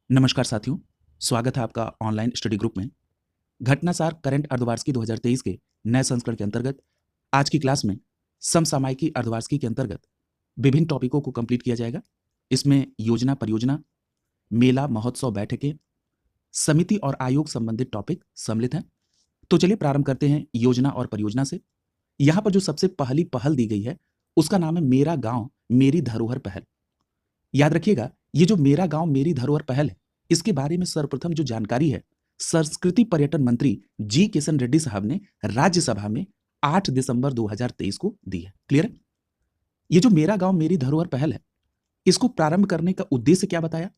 नमस्कार साथियों, स्वागत है आपका ऑनलाइन स्टडी ग्रुप में। घटनासार करंट अर्धवार्षिकी 2023 के नए संस्करण के अंतर्गत आज की क्लास में समसामयिकी अर्धवार्षिकी के अंतर्गत विभिन्न टॉपिकों को कंप्लीट किया जाएगा। इसमें योजना, परियोजना, मेला, महोत्सव, बैठकें, समिति और आयोग संबंधित टॉपिक सम्मिलित हैं। तो चलिए प्रारंभ करते हैं योजना और परियोजना से। यहाँ पर जो सबसे पहली पहल दी गई है उसका नाम है मेरा गाँव मेरी धरोहर पहल। याद रखिएगा, ये जो मेरा गांव मेरी धरोहर पहल है, इसके बारे में सर्वप्रथम जो जानकारी है संस्कृति पर्यटन मंत्री जी किशन रेड्डी साहब ने राज्यसभा में 8 दिसंबर 2023 को दी है। क्लियर है? ये जो मेरा गांव मेरी धरोहर पहल है, इसको प्रारंभ करने का उद्देश्य क्या बताया?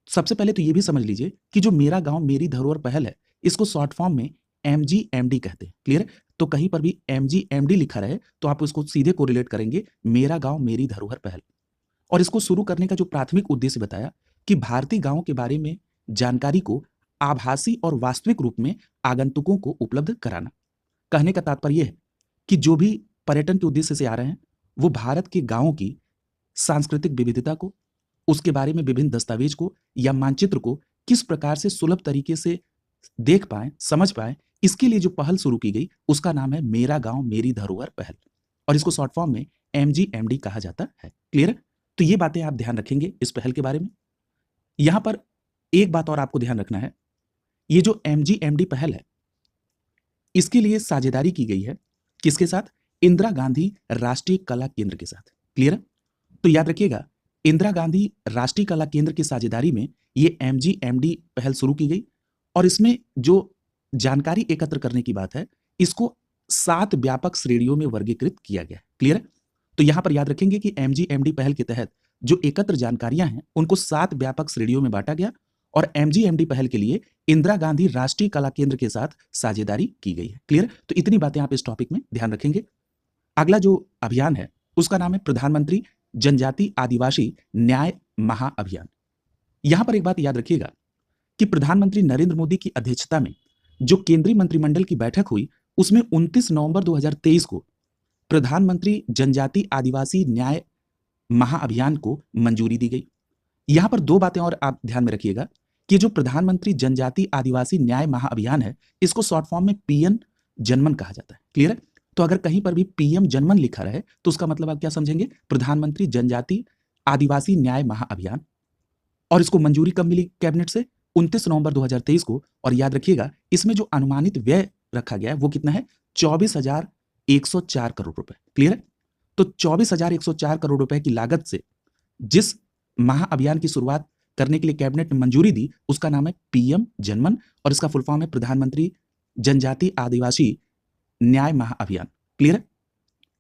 सबसे पहले तो ये भी समझ लीजिए कि जो मेरा गांव मेरी धरोहर पहल है, इसको शॉर्ट फॉर्म में MGMD कहते हैं। क्लियर है? तो कहीं पर भी MGMD लिखा रहे तो आप उसको सीधे कोरिलेट करेंगे मेरा गांव मेरी धरोहर पहल। और इसको शुरू करने का जो प्राथमिक उद्देश्य बताया कि भारतीय गांव के बारे में जानकारी को आभासी और वास्तविक रूप में आगंतुकों को उपलब्ध कराना। कहने का तात्पर्य यह है कि जो भी पर्यटन के उद्देश्य से आ रहे हैं वो भारत के गांवों की सांस्कृतिक विविधता को, उसके बारे में विभिन्न दस्तावेज को या मानचित्र को किस प्रकार से सुलभ तरीके से देख पाए, समझ पाए, इसके लिए जो पहल शुरू की गई उसका नाम है मेरा गांव मेरी धरोहर पहल और इसको शॉर्ट फॉर्म में MGMD कहा जाता है। क्लियर है? तो ये बातें आप ध्यान रखेंगे इस पहल के बारे में। यहां पर एक बात और आपको ध्यान रखना है, ये जो MGMD पहल है इसके लिए साझेदारी की गई है किसके साथ? इंदिरा गांधी राष्ट्रीय कला केंद्र के साथ। क्लियर है? तो याद रखिएगा, इंदिरा गांधी राष्ट्रीय कला केंद्र की साझेदारी में ये MGMD पहल शुरू की गई और इसमें जो जानकारी एकत्र करने की बात है इसको 7 व्यापक श्रेणियों में वर्गीकृत किया गया है। क्लियर है? तो यहां पर याद रखेंगे कि MGMD पहल के तहत जो एकत्र जानकारियां हैं उनको 7 व्यापक श्रेणियों में बांटा गया और MGMD पहल के लिए इंदिरा गांधी राष्ट्रीय कला केंद्र के साथ साझेदारी की गई है। क्लियर? तो इतनी बातें आप इस टॉपिक में ध्यान रखेंगे। अगला जो अभियान है उसका नाम है प्रधानमंत्री जनजाति आदिवासी न्याय महाअभियान। यहां पर एक बात याद रखिएगा कि प्रधानमंत्री नरेंद्र मोदी की अध्यक्षता में जो केंद्रीय मंत्रिमंडल की बैठक हुई उसमें 29 नवंबर 2023 को प्रधानमंत्री जनजाति आदिवासी न्याय महाअभियान को मंजूरी दी गई। यहां पर 2 बातें और आप ध्यान में रखिएगा कि जो प्रधानमंत्री जनजाति आदिवासी न्याय महाअभियान है इसको शॉर्ट फॉर्म में PM जनमन कहा जाता है। क्लियर है? तो अगर कहीं पर भी PM जनमन लिखा रहे तो उसका मतलब आप क्या समझेंगे? प्रधानमंत्री जनजाति आदिवासी न्याय महाअभियान। और इसको मंजूरी कब मिली कैबिनेट से? 29 नवंबर 2023 को। और याद रखिएगा इसमें जो अनुमानित व्यय रखा गया है वो कितना है? 24,104 करोड़ रुपए। क्लियर है? तो 24,104 करोड़ रुपए की लागत से जिस महाअभियान की शुरुआत करने के लिए कैबिनेट ने मंजूरी दी उसका नाम है PM जनमन और इसका फुल फॉर्म है प्रधानमंत्री जनजाति आदिवासी न्याय महाअभियान। क्लियर है?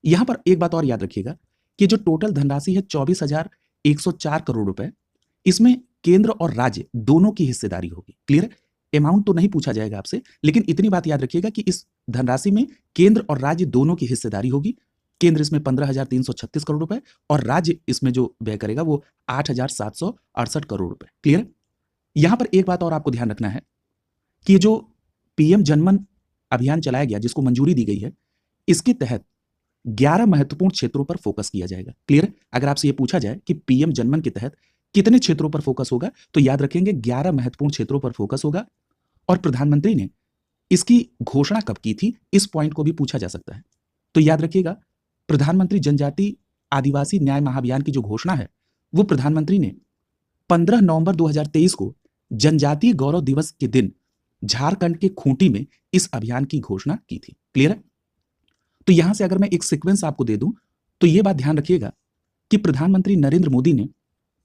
यहां पर एक बात और याद रखिएगा कि जो टोटल धनराशि है 24,104 करोड़ रुपए, इसमें केंद्र और राज्य दोनों की हिस्सेदारी होगी। क्लियर है? अमाउंट तो नहीं पूछा जाएगा आपसे, लेकिन इतनी बात याद रखिएगा कि इस धनराशि में केंद्र और राज्य दोनों की हिस्सेदारी होगी। केंद्र इसमें 15,336 करोड़ रुपए और राज्य इसमें जो व्यय करेगा वो 8,768 करोड़ रुपए। क्लियर? यहां पर एक बात और आपको ध्यान रखना है कि जो PM जनमन अभियान चलाया गया जिसको मंजूरी दी गई है इसके तहत 11 महत्वपूर्ण क्षेत्रों पर फोकस किया जाएगा। क्लियर? अगर आपसे ये पूछा जाए कि PM जनमन के तहत कितने क्षेत्रों पर फोकस होगा तो याद रखेंगे 11 महत्वपूर्ण क्षेत्रों पर फोकस होगा। और प्रधानमंत्री ने इसकी घोषणा कब की थी इस पॉइंट को भी पूछा जा सकता है। तो याद रखिएगा प्रधानमंत्री जनजाति आदिवासी न्याय महाअभियान की जो घोषणा है वो प्रधानमंत्री ने 15 नवंबर 2023 को जनजातीय गौरव दिवस के दिन झारखंड के खूंटी में इस अभियान की घोषणा की थी। क्लियर है? तो यहां से अगर मैं एक सीक्वेंस आपको दे दूं तो यह बात ध्यान रखिएगा कि प्रधानमंत्री नरेंद्र मोदी ने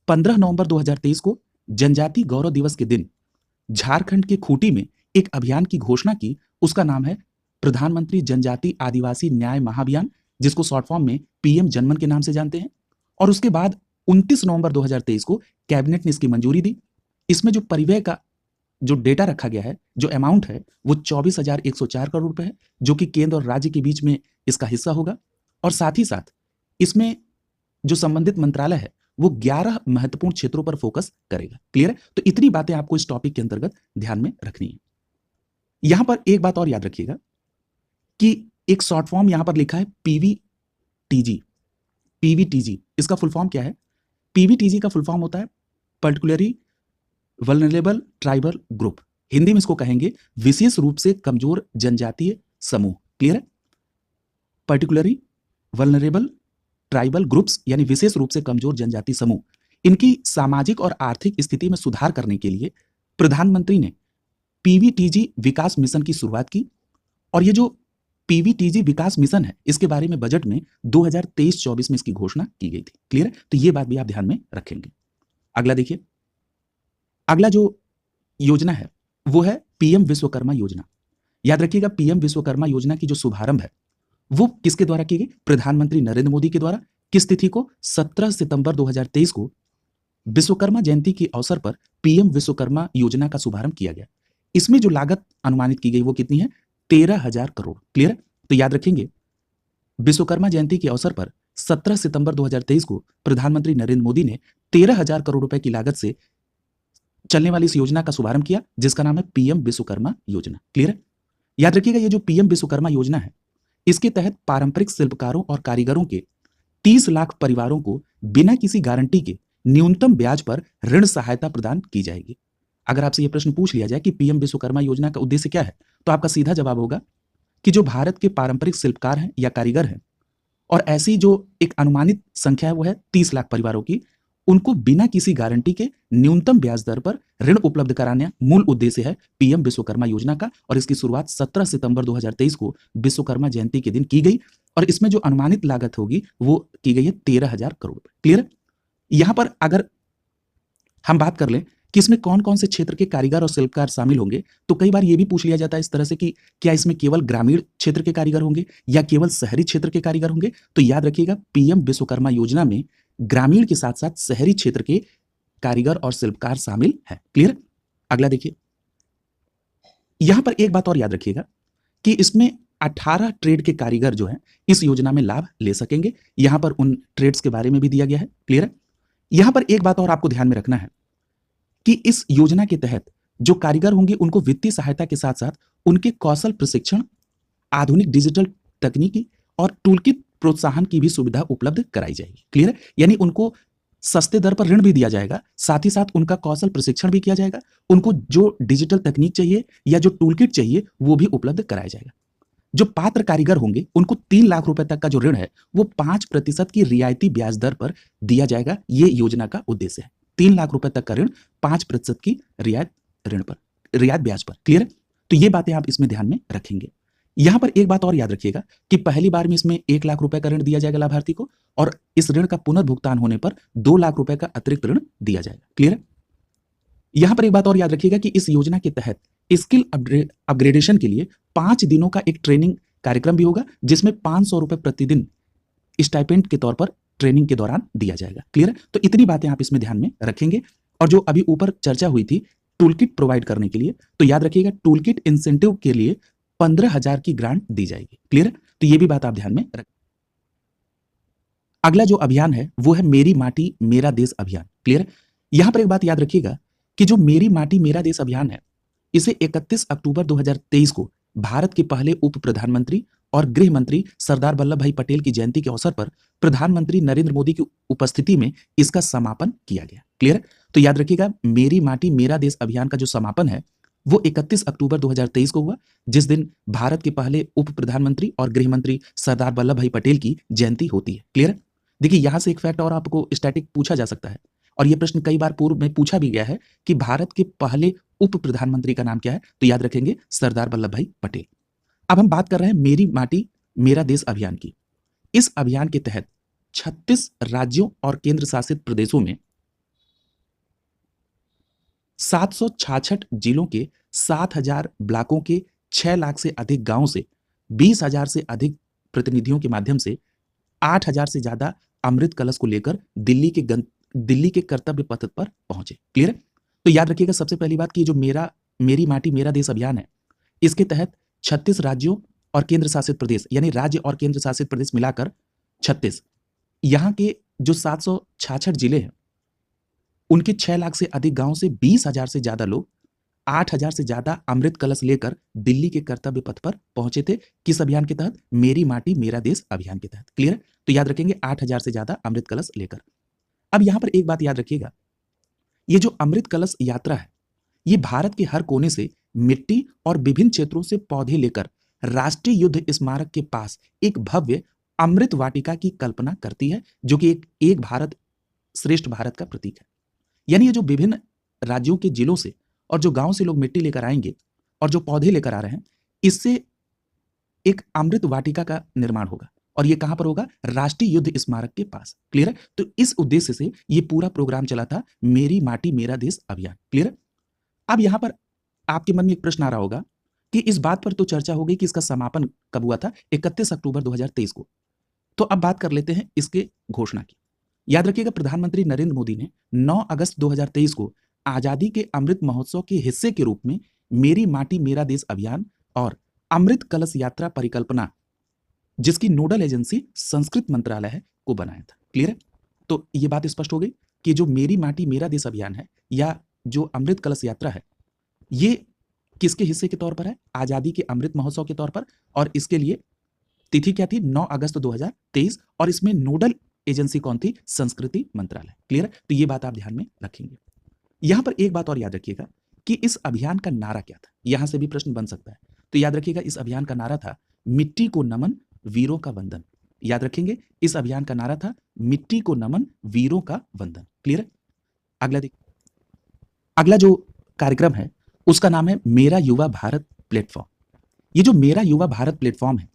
15 नवंबर 2023 को जनजातीय गौरव दिवस के दिन झारखंड के खूंटी में एक अभियान की घोषणा की। उसका नाम है प्रधानमंत्री जनजाति आदिवासी न्याय महाअभियान, जिसको शॉर्ट फॉर्म में PM जनमन के नाम से जानते हैं। और उसके बाद 29 नवंबर 2023 को कैबिनेट ने इसकी मंजूरी दी। इसमें जो परिव्यय का जो डेटा रखा गया है, जो अमाउंट है वो 24,104 करोड़ रुपए है, जो कि केंद्र और राज्य के बीच में इसका हिस्सा होगा। और साथ ही साथ इसमें जो संबंधित मंत्रालय है वो 11 महत्वपूर्ण क्षेत्रों पर फोकस करेगा। क्लियर है? तो इतनी बातें आपको इस टॉपिक के अंतर्गत ध्यान में रखनी है। यहां पर एक बात और याद रखिएगा कि एक शॉर्ट फॉर्म यहां पर लिखा है PVTG। PVTG इसका फुल फॉर्म क्या है? PVTG का फुल फॉर्म होता है particularly vulnerable tribal group, Hindi में इसको कहेंगे विशेष रूप से कमजोर जनजातीय समूह। क्लियर है? पर्टिकुलरली वल्नरेबल ट्राइबल ग्रुप्स यानी विशेष रूप से कमजोर जनजाति समूह, इनकी सामाजिक और आर्थिक स्थिति में सुधार करने के लिए प्रधानमंत्री ने पीवीटीजी विकास मिशन की शुरुआत की। और ये जो पीवीटीजी विकास मिशन है, इसके बारे में बजट में 2023-24 में इसकी घोषणा की गई थी। क्लियर है? तो ये बात भी आप ध्यान में रखेंगे। अगला देखिए, अगला जो योजना है वो है पीएम विश्वकर्मा योजना। याद रखिएगा, पीएम विश्वकर्मा योजना की जो शुभारंभ है वो किसके द्वारा की गई? प्रधानमंत्री नरेंद्र मोदी के द्वारा। किस तिथि को? 17 सितंबर 2023 को विश्वकर्मा जयंती के अवसर पर पीएम विश्वकर्मा योजना का शुभारंभ किया गया। इसमें जो लागत अनुमानित की गई वो कितनी है? 13,000 करोड़। क्लियर है? तो याद रखेंगे, विश्वकर्मा जयंती के अवसर पर 17 सितंबर 2023 को प्रधानमंत्री नरेंद्र मोदी ने 13,000 करोड़ रुपए की लागत से चलने वाली इस योजना का शुभारंभ किया, जिसका नाम है पीएम विश्वकर्मा योजना। क्लियर है? याद रखिएगा, ये जो पीएम विश्वकर्मा योजना है, इसके तहत पारंपरिक शिल्पकारों और कारीगरों के 30 लाख परिवारों को बिना किसी गारंटी के न्यूनतम ब्याज पर ऋण सहायता प्रदान की जाएगी। अगर आपसे यह प्रश्न पूछ लिया जाए कि पीएम विश्वकर्मा योजना का उद्देश्य क्या है, तो आपका सीधा जवाब होगा कि जो भारत के पारंपरिक शिल्पकार हैं या कारीगर हैं और ऐसी जो एक अनुमानित संख्या है वो है 30 लाख परिवारों की, उनको बिना किसी गारंटी के न्यूनतम ब्याज दर पर ऋण उपलब्ध कराना मूल उद्देश्य है पीएम विश्वकर्मा योजना का। और इसकी शुरुआत 17 सितंबर 2023 को विश्वकर्मा जयंती के दिन की गई और इसमें जो अनुमानित लागत होगी वो की गई है 13,000 करोड़ रुपए। क्लियर है? यहां पर अगर हम बात कर लें कि इसमें कौन कौन से क्षेत्र के कारीगर और शिल्पकार शामिल होंगे, तो कई बार यह भी पूछ लिया जाता है इस तरह से कि क्या इसमें केवल ग्रामीण क्षेत्र के कारीगर होंगे या केवल शहरी क्षेत्र के कारीगर होंगे। तो याद रखिएगा, पीएम विश्वकर्मा योजना में ग्रामीण के साथ साथ शहरी क्षेत्र के कारीगर और शिल्पकार शामिल है। क्लियर? अगला देखिए, यहां पर एक बात और याद रखिएगा कि इसमें 18 ट्रेड के कारीगर जो हैं इस योजना में लाभ ले सकेंगे। यहां पर उन ट्रेड्स के बारे में भी दिया गया है। क्लियर है? यहां पर एक बात और आपको ध्यान में रखना है कि इस योजना के तहत जो कारीगर होंगे उनको वित्तीय सहायता के साथ साथ उनके कौशल प्रशिक्षण, आधुनिक डिजिटल तकनीकी और टूलकिट प्रोत्साहन की भी सुविधा उपलब्ध कराई जाएगी। क्लियर है? यानी उनको सस्ते दर पर ऋण भी दिया जाएगा, साथ ही साथ उनका कौशल प्रशिक्षण भी किया जाएगा, उनको जो डिजिटल तकनीक चाहिए या जो टूलकिट चाहिए वो भी उपलब्ध कराया जाएगा। जो पात्र कारीगर होंगे उनको 3 लाख रुपए तक का जो ऋण है वो 5% की रियायती ब्याज दर पर दिया जाएगा। ये योजना का उद्देश्य है। 3 लाख रुपए तक का ऋण 5% की रियायत ब्याज पर। क्लियर है? तो ये बातें आप इसमें ध्यान में रखेंगे। यहां पर एक बात और याद रखिएगा कि पहली बार में इसमें 1 लाख रुपए का ऋण दिया जाएगा लाभार्थी को और इस ऋण का पुनर्भुगतान होने पर 2 लाख रुपए का अतिरिक्त ऋण दिया जाएगा। क्लियर है? यहां पर एक बात और याद रखिएगा कि इस योजना के तहत स्किल अपग्रेडेशन के लिए 5 दिनों का एक ट्रेनिंग कार्यक्रम भी होगा, जिसमें 500 रुपए प्रतिदिन स्टाइपेंड के तौर पर ट्रेनिंग के दौरान दिया जाएगा। क्लियर है? तो इतनी बातें आप इसमें ध्यान में रखेंगे। और जो अभी ऊपर चर्चा हुई थी टूलकिट प्रोवाइड करने के लिए, तो याद रखिएगा टूलकिट इंसेंटिव के लिए 15,000 की ग्रांट दी जाएगी। क्लियर है? तो ये भी बात आप ध्यान में रखें। अगला जो अभियान है वो है मेरी माटी मेरा देश अभियान। क्लियर है? यहां पर एक बात याद रखिएगा कि जो मेरी माटी मेरा देश अभियान है, इसे 31 अक्टूबर 2023 को भारत के पहले उप प्रधानमंत्री और गृह मंत्री सरदार वल्लभ भाई पटेल की जयंती के अवसर पर प्रधानमंत्री नरेंद्र मोदी की उपस्थिति में इसका समापन किया गया। क्लियर है? तो याद रखिएगा, मेरी माटी मेरा देश अभियान का जो समापन है वो 31 अक्टूबर 2023 को हुआ, जिस दिन भारत के पहले उप प्रधानमंत्री और गृह मंत्री सरदार वल्लभ भाई पटेल की जयंती होती है। क्लियर है? देखिए, यहां से एक फैक्ट और आपको स्टैटिक पूछा जा सकता है और यह प्रश्न कई बार पूर्व में पूछा भी गया है कि भारत के पहले उप प्रधानमंत्री का नाम क्या है, तो याद रखेंगे सरदार वल्लभ भाई पटेल। अब हम बात कर रहे हैं मेरी माटी मेरा देश अभियान की। इस अभियान के तहत 36 राज्यों और केंद्र शासित प्रदेशों में 766 जिलों के 7,000 ब्लॉकों के 6 लाख से अधिक गांवों से 20,000 से अधिक प्रतिनिधियों के माध्यम से 8,000 से ज्यादा अमृत कलश को लेकर दिल्ली के कर्तव्य पथ पर पहुंचे। क्लियर है? तो याद रखिएगा, सबसे पहली बात कि जो मेरी माटी मेरा देश अभियान है, इसके तहत 36 राज्यों और केंद्र शासित प्रदेश यानी राज्य और केंद्र शासित प्रदेश मिलाकर 36, यहां के जो 766 जिले हैं उनके 6 लाख से अधिक गांवों से 20,000 से ज्यादा लोग 8,000 से ज्यादा अमृत कलश लेकर दिल्ली के कर्तव्य पथ पर पहुंचे थे। किस अभियान के तहत? मेरी माटी मेरा देश अभियान के तहत। क्लियर है? तो याद रखेंगे 8,000 से ज्यादा अमृत कलश लेकर। अब यहां पर एक बात याद रखिएगा ये जो अमृत कलश यात्रा है, ये भारत के हर कोने से मिट्टी और विभिन्न क्षेत्रों से पौधे लेकर राष्ट्रीय युद्ध स्मारक के पास एक भव्य अमृत वाटिका की कल्पना करती है, जो कि एक भारत श्रेष्ठ भारत का प्रतीक है। यानी ये जो विभिन्न राज्यों के जिलों से और जो गांव से लोग मिट्टी लेकर आएंगे और जो पौधे लेकर आ रहे हैं, इससे एक अमृत वाटिका का निर्माण होगा। और ये कहां पर होगा? राष्ट्रीय युद्ध स्मारक के पास। क्लियर है? तो इस उद्देश्य से ये पूरा प्रोग्राम चला था, मेरी माटी मेरा देश अभियान। क्लियर है? अब यहां पर आपके मन में एक प्रश्न आ रहा होगा कि इस बात पर तो चर्चा हो गई कि इसका समापन कब हुआ था? 31 अक्टूबर 2023 को। तो अब बात कर लेते हैं इसके घोषणा की। याद रखिएगा, प्रधानमंत्री नरेंद्र मोदी ने 9 अगस्त 2023 को आजादी के अमृत महोत्सव के हिस्से के रूप में मेरी माटी मेरा देश अभियान और अमृत कलश यात्रा परिकल्पना, जिसकी नोडल एजेंसी संस्कृत मंत्रालय है, को बनाया था। क्लियर है? तो ये बात स्पष्ट हो गई कि जो मेरी माटी मेरा देश अभियान है या जो अमृत कलश यात्रा है, ये किसके हिस्से के तौर पर है? आजादी के अमृत महोत्सव के तौर पर। और इसके लिए तिथि क्या थी? 9 अगस्त 2023। और इसमें नोडल एजेंसी कौन थी? संस्कृति मंत्रालय। क्लियर है? तो ये बात आप ध्यान में रखेंगे। यहां पर एक बात और याद रखिएगा कि इस अभियान का नारा क्या था। यहां से भी प्रश्न बन सकता है। तो याद रखिएगा, इस अभियान का नारा था मिट्टी को नमन वीरों का वंदन। याद रखेंगे, इस अभियान का नारा था मिट्टी को नमन वीरों का वंदन। क्लियर है? अगला जो कार्यक्रम है उसका नाम है मेरा युवा भारत प्लेटफॉर्म। ये जो मेरा युवा भारत प्लेटफॉर्म है,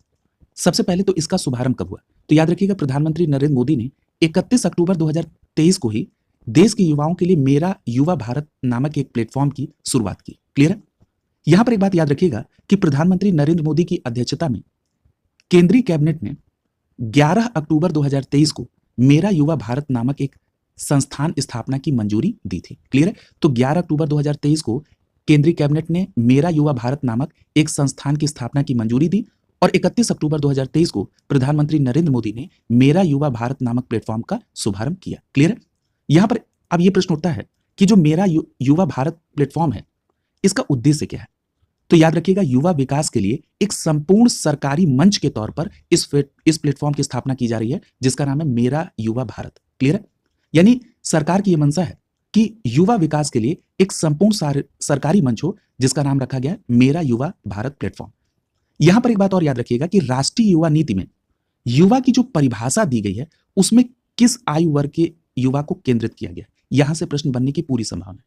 सबसे पहले तो इसका शुभारंभ कब हुआ? तो याद रखिएगा, प्रधानमंत्री नरेंद्र मोदी ने 31 अक्टूबर 2023 को ही देश के युवाओं के लिए मेरा युवा भारत नामक एक प्लेटफॉर्म की शुरुआत की। क्लियर है? यहां पर एक बात याद रखिएगा कि प्रधानमंत्री नरेंद्र मोदी की अध्यक्षता में केंद्रीय कैबिनेट ने 11 अक्टूबर 2023 को मेरा युवा भारत नामक एक संस्थान स्थापना की मंजूरी दी थी। क्लियर है? तो 11 अक्टूबर 2023 को केंद्रीय कैबिनेट ने मेरा युवा भारत नामक एक संस्थान की स्थापना की मंजूरी दी और 31 अक्टूबर 2023 को प्रधानमंत्री नरेंद्र मोदी ने मेरा युवा भारत नामक प्लेटफॉर्म का शुभारंभ किया। क्लियर है? यहां पर अब यह प्रश्न उठता है कि जो मेरा युवा भारत प्लेटफॉर्म है, इसका उद्देश्य क्या है? तो याद रखिएगा, युवा विकास के लिए एक संपूर्ण सरकारी मंच के तौर पर इस प्लेटफॉर्म की स्थापना की जा रही है, जिसका नाम है मेरा युवा भारत। क्लियर है? यानी सरकार की यह मंशा है कि युवा विकास के लिए एक संपूर्ण सरकारी मंच हो, जिसका नाम रखा गया है मेरा युवा भारत प्लेटफॉर्म। यहां पर एक बात और याद रखिएगा कि राष्ट्रीय युवा नीति में युवा की जो परिभाषा दी गई है, उसमें किस आयु वर्ग के युवा को केंद्रित किया गया? यहां से प्रश्न बनने की पूरी संभावना है।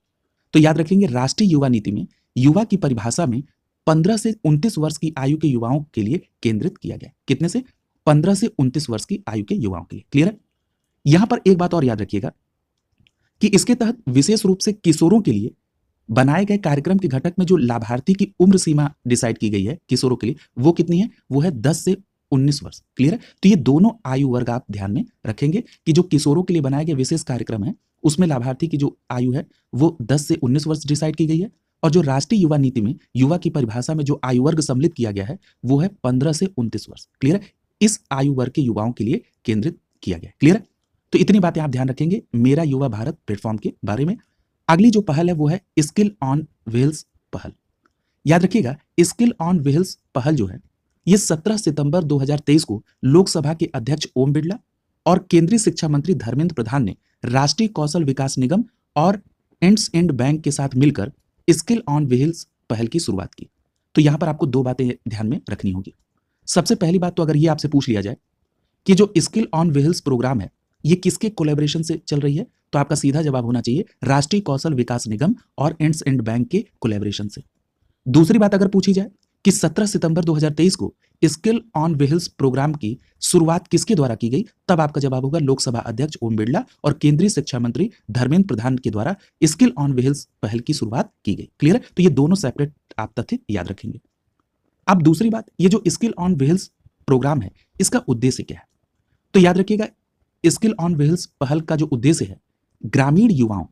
तो याद रखेंगे, राष्ट्रीय युवा नीति में युवा की परिभाषा में 15 से 29 वर्ष की आयु के युवाओं के लिए केंद्रित किया गया। कितने से? 15 से 29 वर्ष की आयु के युवाओं के लिए। क्लियर है? यहां पर एक बात और याद रखिएगा कि इसके तहत विशेष रूप से किशोरों के लिए बनाए गए कार्यक्रम के घटक में जो लाभार्थी की उम्र सीमा डिसाइड की गई है किशोरों के लिए, वो कितनी है? वो है 10 से 19 वर्ष। क्लियर है? तो ये दोनों आयु वर्ग आप ध्यान में रखेंगे कि जो किशोरों के लिए बनाए गए विशेष कार्यक्रम है, उसमें लाभार्थी की जो आयु है वो 10 से 19 वर्ष डिसाइड की गई है। और जो राष्ट्रीय युवा नीति में युवा की परिभाषा में जो आयु वर्ग सम्मिलित किया गया है, वो है 15 से 29 वर्ष। क्लियर है? इस आयु वर्ग के युवाओं के लिए केंद्रित किया गया। क्लियर है? तो इतनी बातें आप ध्यान रखेंगे मेरा युवा भारत प्लेटफॉर्म के बारे में। अगली जो पहल है वो है स्किल ऑन व्हील्स पहल। याद रखिएगा, स्किल ऑन व्हील्स पहल जो है, ये 17 सितंबर 2023 को लोकसभा के अध्यक्ष ओम बिरला और केंद्रीय शिक्षा मंत्री धर्मेंद्र प्रधान ने राष्ट्रीय कौशल विकास निगम और एंड बैंक के साथ मिलकर स्किल ऑन व्हील्स पहल की शुरुआत की। तो यहां पर आपको दो बातें ध्यान में रखनी होगी। सबसे पहली बात तो अगर ये आपसे पूछ लिया जाए कि जो स्किल ऑन व्हील्स प्रोग्राम है, ये किसके कोलैबोरेशन से चल रही है, तो आपका सीधा जवाब होना चाहिए राष्ट्रीय कौशल विकास निगम और एंड बैंक के कोलैबोरेशन से। दूसरी बात अगर पूछी जाए कि 17 सितंबर 2023 को स्किल ऑन व्हील्स प्रोग्राम की शुरुआत किसके द्वारा की गई, तब आपका जवाब होगा लोकसभा अध्यक्ष ओम बिरला और केंद्रीय शिक्षा मंत्री धर्मेंद्र प्रधान के द्वारा स्किल ऑन व्हील्स पहल की शुरुआत की गई। क्लियर है? तो ये दोनों सेपरेट आप तथ्य याद रखेंगे। अब दूसरी बात, ये जो स्किल ऑन व्हील्स प्रोग्राम है, इसका उद्देश्य क्या है? तो याद रखिएगा, स्किल ऑन व्हील्स पहल का जो उद्देश्य है, ग्रामीण युवाओं,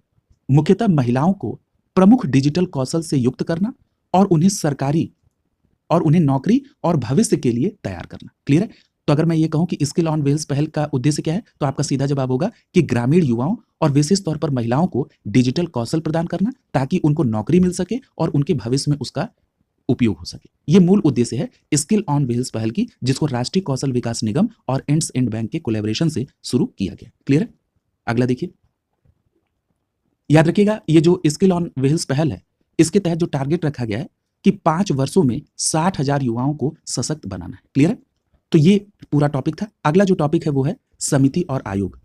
मुख्यतः महिलाओं को प्रमुख डिजिटल कौशल से युक्त करना और उन्हें नौकरी और भविष्य के लिए तैयार करना। क्लियर है? तो अगर मैं ये कहूं कि स्किल ऑन व्हील्स पहल का उद्देश्य क्या है, तो आपका सीधा जवाब होगा कि ग्रामीण युवाओं और विशेष तौर पर महिलाओं को डिजिटल कौशल प्रदान करना, ताकि उनको नौकरी मिल सके और उनके भविष्य में उसका उपयोग हो सके। ये मूल उद्देश्य है स्किल ऑन व्हील्स पहल की, जिसको राष्ट्रीय कौशल विकास निगम और एंड बैंक के कोलैबोरेशन से शुरू किया गया। क्लियर है? अगला देखिए, याद रखिएगा, ये जो स्किल ऑन व्हील्स पहल है, इसके तहत जो टारगेट रखा गया है कि 5 वर्षों में 60,000 युवाओं को सशक्त बनाना है। क्लियर है? तो ये पूरा टॉपिक था। अगला जो टॉपिक है वो है समिति और आयोग।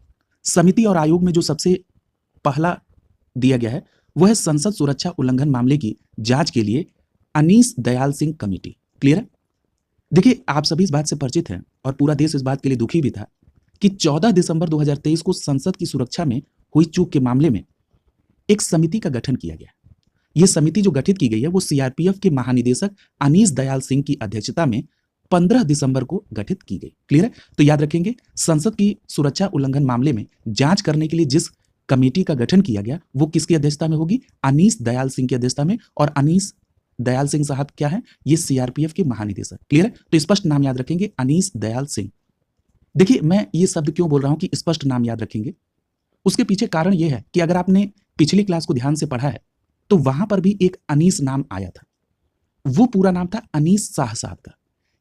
समिति और आयोग में जो सबसे पहला दिया गया है वो है संसद सुरक्षा उल्लंघन मामले की जांच के लिए अनीस दयाल सिंह कमेटी। क्लियर है? देखिए, आप सभी इस बात से परिचित हैं और पूरा देश इस बात के लिए दुखी भी था कि 14 दिसंबर 2023 को संसद की सुरक्षा में हुई चूक के मामले में एक समिति का गठन किया गया। यह समिति जो गठित की गई है वो सीआरपीएफ के महानिदेशक अनीस दयाल सिंह की अध्यक्षता में 15 दिसंबर को गठित की गई। क्लियर है? तो याद रखेंगे, संसद की सुरक्षा उल्लंघन मामले में जांच करने के लिए जिस कमेटी का गठन किया गया वो किसकी अध्यक्षता में होगी? अनीस दयाल सिंह की अध्यक्षता में। और अनीस दयाल सिंह साहब क्या है? ये सीआरपीएफ के महानिदेशक। क्लियर है? तो स्पष्ट नाम याद रखेंगे, अनीस दयाल सिंह। देखिए, मैं ये शब्द क्यों बोल रहा हूं कि स्पष्ट नाम याद रखेंगे, उसके पीछे कारण यह है कि अगर आपने पिछली क्लास को ध्यान से पढ़ा है तो वहां पर भी एक अनीस नाम आया था। वो पूरा नाम था अनीस शाह साहब का।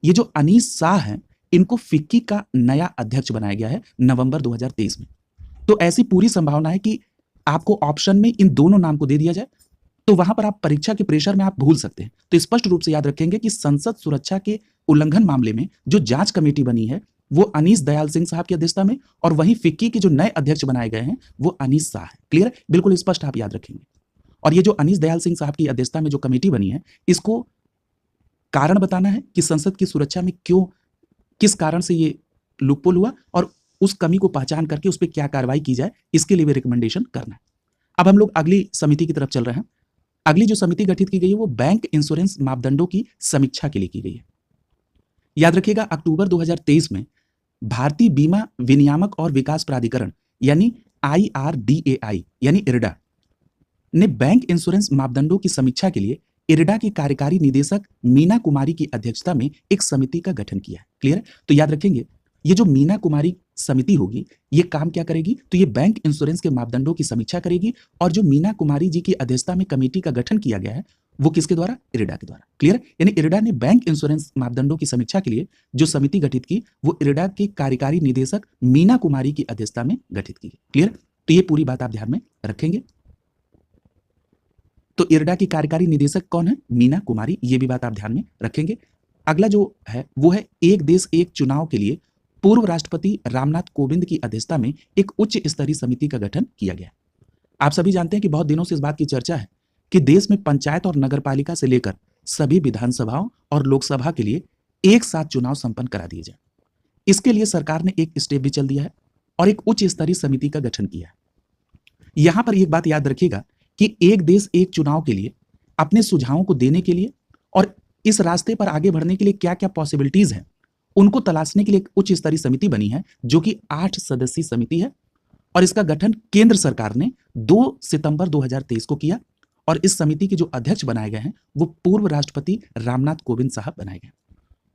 ये जो अनीस शाह हैं, इनको फिक्की का नया अध्यक्ष बनाया गया है नवंबर 2023 में। तो ऐसी पूरी संभावना है कि आपको ऑप्शन में इन दोनों नाम को दे दिया जाए, तो वहां पर आप परीक्षा के प्रेशर में आप भूल सकते हैं। तो स्पष्ट रूप से याद रखेंगे कि संसद सुरक्षा के उल्लंघन मामले में जो जांच कमेटी बनी है वो अनीस दयाल सिंह साहब की अध्यक्षता में, और वहीं फिक्की के जो नए अध्यक्ष बनाए गए हैं वो अनीस शाह है। क्लियर है? बिल्कुल स्पष्ट आप याद रखेंगे। और ये जो अनीस दयाल सिंह साहब की अध्यक्षता में जो कमेटी बनी है, इसको कारण बताना है कि संसद की सुरक्षा में क्यों, किस कारण से ये लूपहोल हुआ और उस कमी को पहचान करके उस पर क्या कार्रवाई की जाए, इसके लिए भी रिकमेंडेशन करना है। अब हम लोग अगली समिति की तरफ चल रहे हैं। अगली जो समिति गठित की गई है वो बैंक इंश्योरेंस मापदंडों की समीक्षा के लिए की गई है। याद रखिएगा, अक्टूबर 2023 में भारतीय बीमा विनियामक और विकास प्राधिकरण यानी IRDAI यानी इरडा ने बैंक इंश्योरेंस मापदंडों की समीक्षा के लिए इरडा की कार्यकारी निदेशक मीना कुमारी की अध्यक्षता में एक समिति का गठन किया है। क्लियर है? तो याद रखेंगे, ये जो मीना कुमारी समिति होगी ये काम क्या करेगी? तो ये बैंक इंश्योरेंस के मापदंडों की समीक्षा करेगी। और जो मीना कुमारी जी की अध्यक्षता में कमेटी का गठन किया गया है वो किसके द्वारा? इरडा के द्वारा। क्लियर? यानी इरडा ने बैंक इंश्योरेंस मापदंडों की समीक्षा के लिए जो समिति गठित की वो इरडा के कार्यकारी निदेशक मीना कुमारी की अध्यक्षता में गठित की। क्लियर? तो ये पूरी बात आप ध्यान में रखेंगे। तो इरडा की कार्यकारी निदेशक कौन है? मीना कुमारी। ये भी बात आप ध्यान में रखेंगे। अगला जो है वो है एक देश एक चुनाव के लिए पूर्व राष्ट्रपति रामनाथ कोविंद की अध्यक्षता में एक उच्च स्तरीय समिति का गठन किया गया। आप सभी जानते हैं कि बहुत दिनों से इस बात की चर्चा है कि देश में पंचायत और नगरपालिका से लेकर सभी विधानसभाओं और लोकसभा के लिए एक साथ चुनाव संपन्न करा दिए जाए। इसके लिए सरकार ने एक स्टेप भी चल दिया है और एक उच्च स्तरीय समिति का गठन किया है। यहां पर एक बात याद रखिएगा कि एक देश एक चुनाव के लिए अपने सुझावों को देने के लिए और इस रास्ते पर आगे बढ़ने के लिए क्या क्या पॉसिबिलिटीज हैं उनको तलाशने के लिए एक उच्च स्तरीय समिति बनी है जो कि 8 सदस्यीय समिति है। और इसका गठन केंद्र सरकार ने 2 सितंबर 2023 को किया। और इस समिति के जो अध्यक्ष बनाए गए हैं वो पूर्व राष्ट्रपति रामनाथ कोविंद साहब बनाए गए।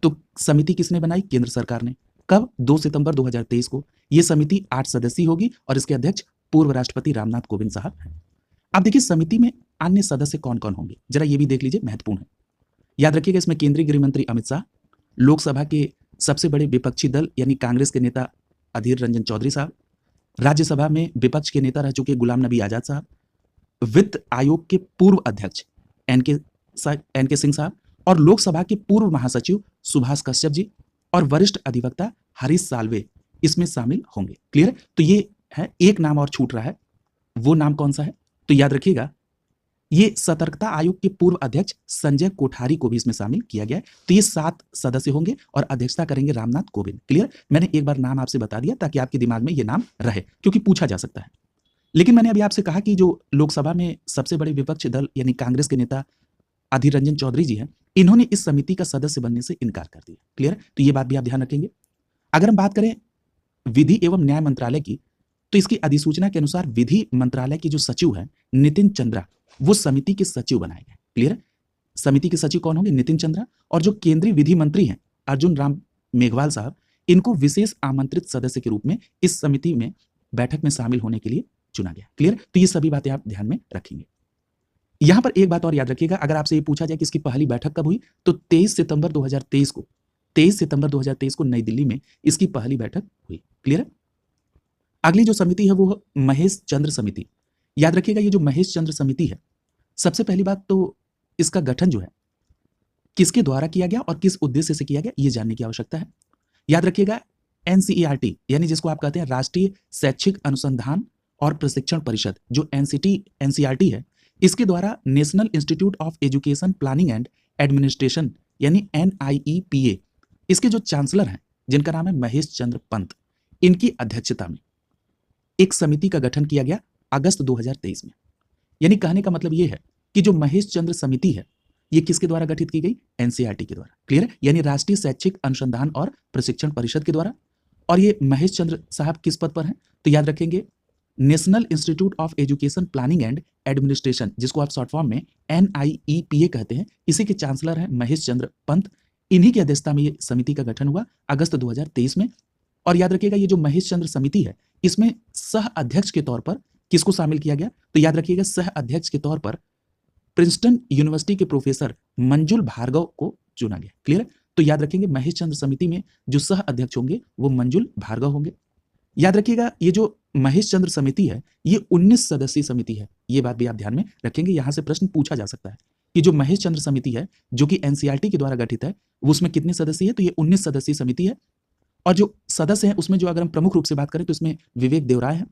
तो समिति किसने बनाई? केंद्र सरकार ने। कब? 2 सितंबर 2023 को। यह समिति 8 सदस्यीय होगी और इसके अध्यक्ष पूर्व राष्ट्रपति रामनाथ कोविंद साहब हैं। अब देखिए, समिति में अन्य सदस्य कौन कौन होंगे, जरा ये भी देख लीजिए, महत्वपूर्ण है। याद रखिएगा, इसमें केंद्रीय गृह मंत्री अमित शाह, लोकसभा के सबसे बड़े विपक्षी दल यानी कांग्रेस के नेता अधीर रंजन चौधरी साहब, राज्यसभा में विपक्ष के नेता रह चुके गुलाम नबी आजाद साहब, वित्त आयोग के पूर्व अध्यक्ष एनके सिंह साहब, और लोकसभा के पूर्व महासचिव सुभाष कश्यप जी, और वरिष्ठ अधिवक्ता हरीश साल्वे इसमें शामिल होंगे। क्लियर है? तो ये है, एक नाम और छूट रहा है, वो नाम कौन सा है? तो याद रखिएगा, ये सतर्कता आयोग के पूर्व अध्यक्ष संजय कोठारी को भी इसमें शामिल किया गया है। तो ये 7 सदस्य होंगे और अध्यक्षता करेंगे रामनाथ कोविंद। क्लियर? मैंने एक बार नाम आपसे बता दिया ताकि आपके दिमाग में ये नाम रहे, क्योंकि पूछा जा सकता है। लेकिन मैंने अभी आपसे कहा कि जो लोकसभा में सबसे बड़े विपक्षी दल यानी कांग्रेस के नेता अधीर रंजन चौधरी जी हैं, इन्होंने इस समिति का सदस्य बनने से इनकार कर दिया। क्लियर? तो ये बात भी आप ध्यान रखेंगे। अगर हम बात करें विधि एवं न्याय मंत्रालय की, तो इसकी अधिसूचना के अनुसार विधि मंत्रालय के जो सचिव हैं नितिन चंद्रा, वो समिति के सचिव बनाए गए। क्लियर? समिति के सचिव कौन होंगे? नितिन चंद्रा। और जो केंद्रीय विधि मंत्री हैं अर्जुन राम मेघवाल साहब, इनको विशेष आमंत्रित सदस्य के रूप में इस समिति में बैठक में शामिल होने के लिए चुना गया। क्लियर? तो ये सभी बातें आप ध्यान में रखेंगे। यहां पर एक बात और याद रखिएगा, अगर आपसे ये पूछा जाए कि इसकी पहली बैठक कब हुई, तो 23 सितंबर 2023 को नई दिल्ली में इसकी पहली बैठक हुई। क्लियर है? अगली जो समिति है वो महेश चंद्र समिति। याद रखिएगा ये जो महेश चंद्र समिति है, सबसे पहली बात तो इसका गठन जो है किसके द्वारा किया गया और किस उद्देश्य से किया गया ये जानने की आवश्यकता है। याद रखिएगा एनसीईआरटी यानी जिसको आप कहते हैं राष्ट्रीय शैक्षिक अनुसंधान और प्रशिक्षण परिषद, जो एनसीईआरटी है, इसके द्वारा national institute of education planning and administration यानी NIEPA, इसके जो चांसलर हैं जिनका नाम है महेश चंद्र पंत, इनकी अध्यक्षता में एक समिति का गठन किया गया अगस्त 2023 में। यानी कहने का मतलब ये है कि जो महेश चंद्र समिति है ये किसके द्वारा गठित की गई? एनसीईआरटी के द्वारा। क्लियर है? यानी राष्ट्रीय शैक्षिक अनुसंधान और प्रशिक्षण परिषद के द्वारा। और ये महेश चंद्र साहब किस पद पर हैं? तो याद रखेंगे national institute of education planning and administration, जिसको आप शॉर्ट फॉर्म में NIEPA कहते हैं, इसी के चांसलर हैं महेश चंद्र पंत। इन्हीं की अध्यक्षता में ये समिति का गठन हुआ अगस्त 2023 में। और याद रखिएगा ये जो महेश चंद्र समिति है इसमें सह अध्यक्ष के तौर पर किसको शामिल किया गया? तो याद रखिएगा सह अध्यक्ष के तौर पर प्रिंसटन यूनिवर्सिटी के प्रोफेसर मंजुल भार्गव को चुना गया। क्लियर है? तो याद रखेंगे महेश चंद्र समिति में जो सह अध्यक्ष होंगे वो मंजुल भार्गव होंगे। याद रखिएगा ये जो महेश चंद्र समिति है ये 19 सदस्यीय समिति है, ये बात भी आप ध्यान में रखेंगे। यहां से प्रश्न पूछा जा सकता है कि जो महेश चंद्र समिति है जो कि एनसीईआरटी के द्वारा गठित है वो उसमें कितने सदस्य है? तो ये 19 सदस्यीय समिति है। और जो सदस्य हैं उसमें जो अगर हम प्रमुख रूप से बात करें तो इसमें विवेक देवराय हैं,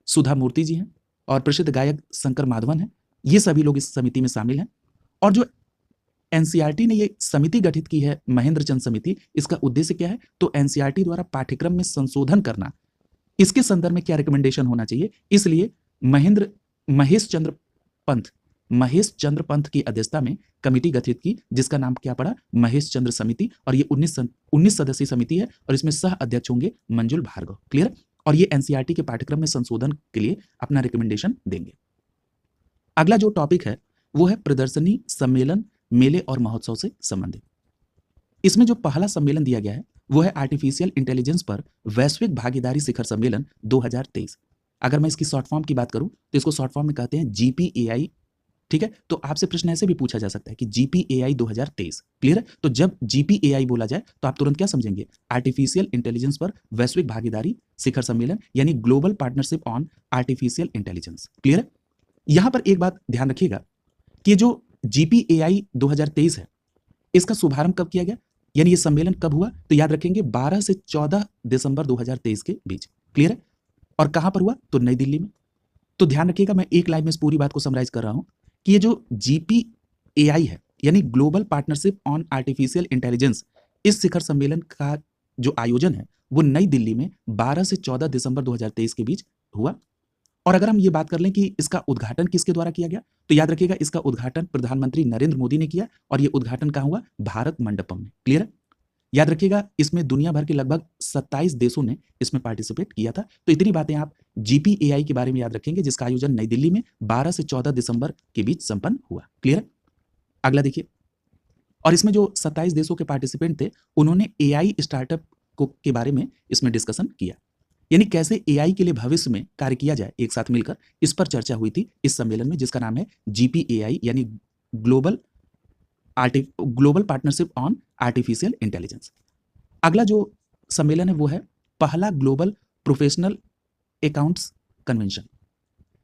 सुधा मूर्ति जी हैं और प्रसिद्ध गायक शंकर माधवन हैं। ये सभी लोग इस समिति में शामिल हैं। और जो एनसीईआरटी ने ये समिति गठित की है महेंद्र चंद समिति, इसका उद्देश्य क्या है? तो एनसीईआरटी द्वारा पाठ्यक्रम में संशोधन करना, इसके संदर्भ में क्या रिकमेंडेशन होना चाहिए, इसलिए महेश चंद्र पंत की अध्यक्षता में कमेटी गठित की जिसका नाम क्या पड़ा? महेश चंद्र समिति। और ये 19 सदस्यीय समिति है और इसमें सह अध्यक्ष होंगे मंजुल भार्गव। क्लियर? और ये एनसीईआरटी के पाठ्यक्रम में संशोधन के लिए अपना रिकमेंडेशन देंगे। अगला जो टॉपिक है वो है प्रदर्शनी, सम्मेलन, मेले और महोत्सव से संबंधित। इसमें जो पहला सम्मेलन दिया गया है वो है आर्टिफिशियल इंटेलिजेंस पर वैश्विक भागीदारी शिखर सम्मेलन 2023। अगर मैं इसकी शॉर्ट फॉर्म की बात करूं तो इसको शॉर्ट फॉर्म में कहते हैं GPAI। ठीक है? तो आपसे प्रश्न ऐसे भी पूछा जा सकता है कि GPAI 2023। क्लियर है? तो जब GPAI बोला जाए तो आप तुरंत क्या समझेंगे? आर्टिफिशियल इंटेलिजेंस पर वैश्विक भागीदारी शिखर सम्मेलन यानी global partnership on artificial intelligence. Clear है? यहां पर एक बात ध्यान रखिएगा कि जो GPAI 2023 है इसका शुभारंभ कब किया गया, यानी ये सम्मेलन कब हुआ? तो याद रखेंगे 12 से 14 दिसंबर 2023 के बीच। क्लियर है? और कहां पर हुआ? तो नई दिल्ली में। तो ध्यान रखिएगा, मैं एक लाइन में इस पूरी बात को समराइज कर रहा हूं कि ये जो GPAI है यानी global partnership on artificial intelligence, इस शिखर सम्मेलन का जो आयोजन है वो नई दिल्ली में 12 से 14 दिसंबर 2023 के बीच हुआ। और अगर हम ये बात कर लें कि इसका उद्घाटन किसके द्वारा किया गया, तो याद रखिएगा इसका उद्घाटन प्रधानमंत्री नरेंद्र मोदी ने किया और ये उद्घाटन कहाँ हुआ? भारत मंडपम में। क्लियर है? याद रखिएगा इसमें दुनिया भर के लगभग 27 देशों ने इसमें पार्टिसिपेट किया था। तो इतनी बातें आप GPAI के बारे में याद रखेंगे जिसका आयोजन नई दिल्ली में 12 से 14 दिसंबर के बीच संपन्न हुआ। क्लियर है? अगला देखिए, और इसमें जो 27 देशों के पार्टिसिपेंट थे उन्होंने AI स्टार्टअप के बारे में इसमें डिस्कशन किया, यानी कैसे AI के लिए भविष्य में कार्य किया जाए एक साथ मिलकर, इस पर चर्चा हुई थी इस सम्मेलन में जिसका नाम है GPAI यानी global partnership on artificial intelligence. अगला जो सम्मेलन है वो है पहला ग्लोबल प्रोफेशनल अकाउंट्स कन्वेंशन।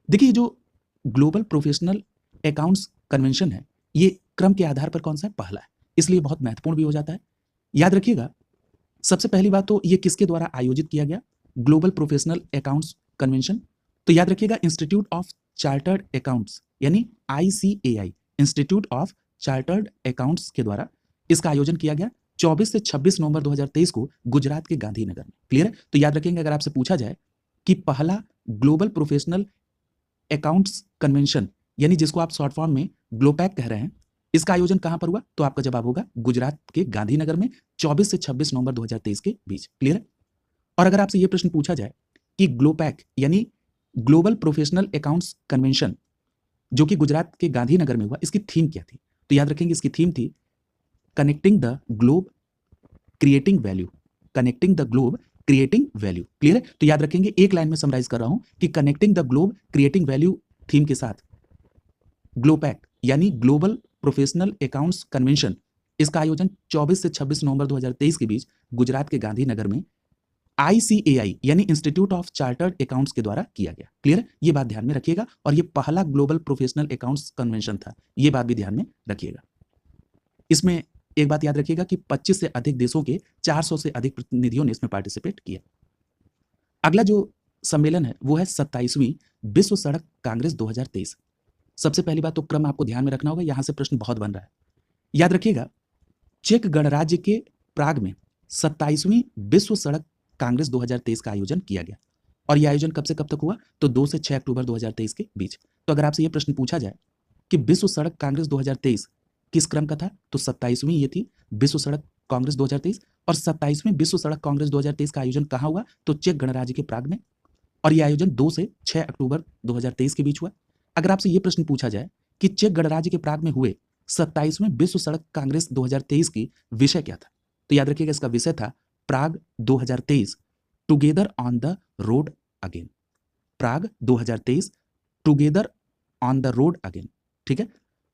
देखिए जो ग्लोबल प्रोफेशनल अकाउंट्स कन्वेंशन है ये क्रम के आधार पर कौन सा है? पहला है, इसलिए बहुत महत्वपूर्ण भी हो जाता है। याद रखिएगा सबसे पहली बात तो ये किसके द्वारा आयोजित किया गया? Global professional accounts convention. तो याद रखिएगा इंस्टीट्यूट ऑफ चार्टर्ड अकाउंट्स यानी ICAI, institute of chartered accounts के द्वारा इसका आयोजन किया गया 24 से 26 नवंबर 2023 को गुजरात के गांधीनगर में। क्लियर है? तो याद रखेंगे अगर आपसे पूछा जाए कि पहला ग्लोबल प्रोफेशनल अकाउंट्स कन्वेंशन यानी जिसको आप शॉर्ट फॉर्म में ग्लोपैक कह रहे हैं, इसका आयोजन कहां पर हुआ? तो आपका जवाब होगा गुजरात के गांधीनगर में 24 से 26 नवंबर 2023 के बीच। क्लियर है? और अगर आपसे यह प्रश्न पूछा जाए कि ग्लोपैक यानी ग्लोबल प्रोफेशनल अकाउंट्स कन्वेंशन जो कि गुजरात के गांधीनगर में हुआ, इसकी थीम क्या थी? तो याद रखेंगे इसकी थीम थी connecting the globe creating value. Connecting the globe creating value. Clear है? तो याद रखेंगे एक लाइन में समराइज कर रहा हूं कि connecting the globe creating value theme के साथ ग्लोपैक यानी ग्लोबल प्रोफेशनल अकाउंट्स कन्वेंशन, इसका आयोजन 24 से 26 नवंबर 2023 के बीच गुजरात के गांधीनगर में ICAI यानी इंस्टीट्यूट ऑफ चार्टर्ड अकाउंट्स के द्वारा किया गया। क्लियर है? ये बात ध्यान में रखिएगा। और ये पहला ग्लोबल प्रोफेशनल अकाउंट्स कन्वेंशन था, ये बात भी ध्यान में रखिएगा। इसमें एक बात याद रखिएगा कि 25 से अधिक देशों के 400 से अधिक प्रतिनिधियों ने इसमें पार्टिसिपेट किया। अगला जो सम्मेलन है वो है 27वीं विश्व सड़क कांग्रेस 2023। सबसे पहली बात तो क्रम आपको ध्यान में रखना होगा, यहां से प्रश्न बहुत बन रहा है। याद रखिएगा, चेक गणराज्य के प्राग में 27वीं विश्व सड़क कांग्रेस 2023 का आयोजन किया गया। और यह आयोजन कब से कब तक हुआ? तो 2 से 6 अक्टूबर 2023 के बीच। तो अगर आपसे यह प्रश्न पूछा जाए कि विश्व सड़क कांग्रेस 2023 किस क्रम का था, तो 27वीं ये थी विश्व सड़क कांग्रेस 2023। और 27वीं विश्व सड़क कांग्रेस 2023 का आयोजन कहाँ हुआ? तो चेक गणराज्य के प्राग में। और यह आयोजन 2 से 6 अक्टूबर 2023 के बीच हुआ। अगर आपसे यह प्रश्न पूछा जाए कि चेक गणराज्य के प्राग में हुए 27वें विश्व सड़क कांग्रेस 2023 की विषय क्या था, तो याद रखिएगा इसका विषय था प्राग 2023 together on the road again. Prague 2023 together on the road again. ठीक है।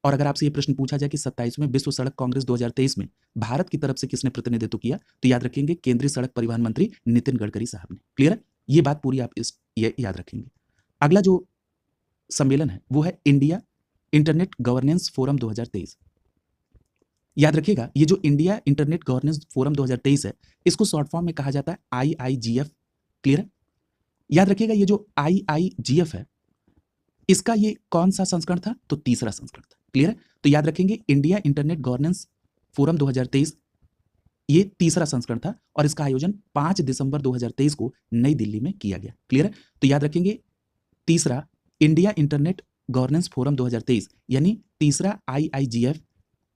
और अगर आपसे ये प्रश्न पूछा जाए कि 27वें विश्व सड़क कांग्रेस 2023 में भारत की तरफ से किसने प्रतिनिधित्व किया, तो याद रखेंगे केंद्रीय सड़क परिवहन मंत्री नितिन गडकरी साहब ने। क्लियर है? ये बात पूरी आप ये याद रखेंगे। अगला जो सम्मेलन है वो है इंडिया इंटरनेट गवर्नेंस फोरम 2023। याद रखिएगा, ये जो इंडिया इंटरनेट गवर्नेंस फोरम 2023 है, इसको शॉर्ट फॉर्म में कहा जाता है IIGF। क्लियर है? याद रखिएगा, ये जो IIGF है, इसका ये कौन सा संस्करण था? तो तीसरा संस्करण था। क्लियर है? तो याद रखेंगे इंडिया इंटरनेट गवर्नेंस फोरम 2023 ये तीसरा संस्करण था और इसका आयोजन 5 दिसंबर 2023 को नई दिल्ली में किया गया। क्लियर है? तो याद रखेंगे तीसरा इंडिया इंटरनेट गवर्नेंस फोरम 2023 यानी तीसरा IIGF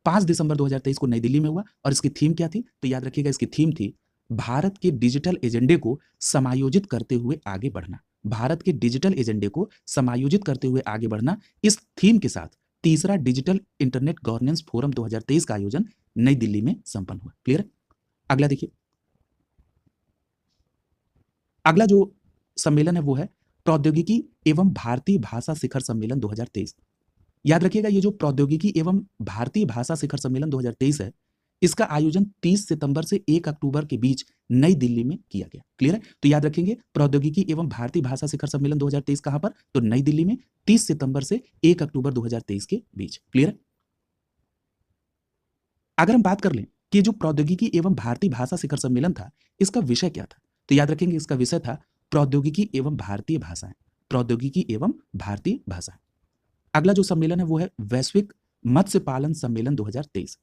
5 दिसंबर 2023 को नई दिल्ली में हुआ। और इसकी थीम क्या थी? तो याद रखिएगा इसकी थीम थी भारत के डिजिटल एजेंडे को समायोजित करते हुए आगे बढ़ना। भारत के डिजिटल एजेंडे को समायोजित करते हुए आगे बढ़ना, इस थीम के साथ तीसरा डिजिटल इंटरनेट गवर्नेंस फोरम 2023 का आयोजन नई दिल्ली में संपन्न हुआ। क्लियर है? अगला देखिए, अगला जो सम्मेलन है वो है प्रौद्योगिकी एवं भारतीय भाषा शिखर सम्मेलन 2023। याद रखिएगा, ये जो प्रौद्योगिकी एवं भारतीय भाषा शिखर सम्मेलन 2023 है, इसका आयोजन 30 सितंबर से 1 अक्टूबर के बीच नई दिल्ली में किया गया। क्लियर है? तो याद रखेंगे प्रौद्योगिकी एवं भारतीय भाषा शिखर सम्मेलन 2023 कहां पर? तो नई दिल्ली में 30 सितंबर से 1 अक्टूबर 2023 के बीच। क्लियर है? अगर हम बात कर लें कि जो प्रौद्योगिकी एवं भारतीय भाषा शिखर सम्मेलन था, इसका विषय क्या था, तो याद रखेंगे इसका विषय था प्रौद्योगिकी एवं भारतीय भाषाएं। प्रौद्योगिकी एवं भारतीय भाषाएं। अगला जो सम्मेलन है वो है वैश्विक मत्स्य पालन सम्मेलन 2023।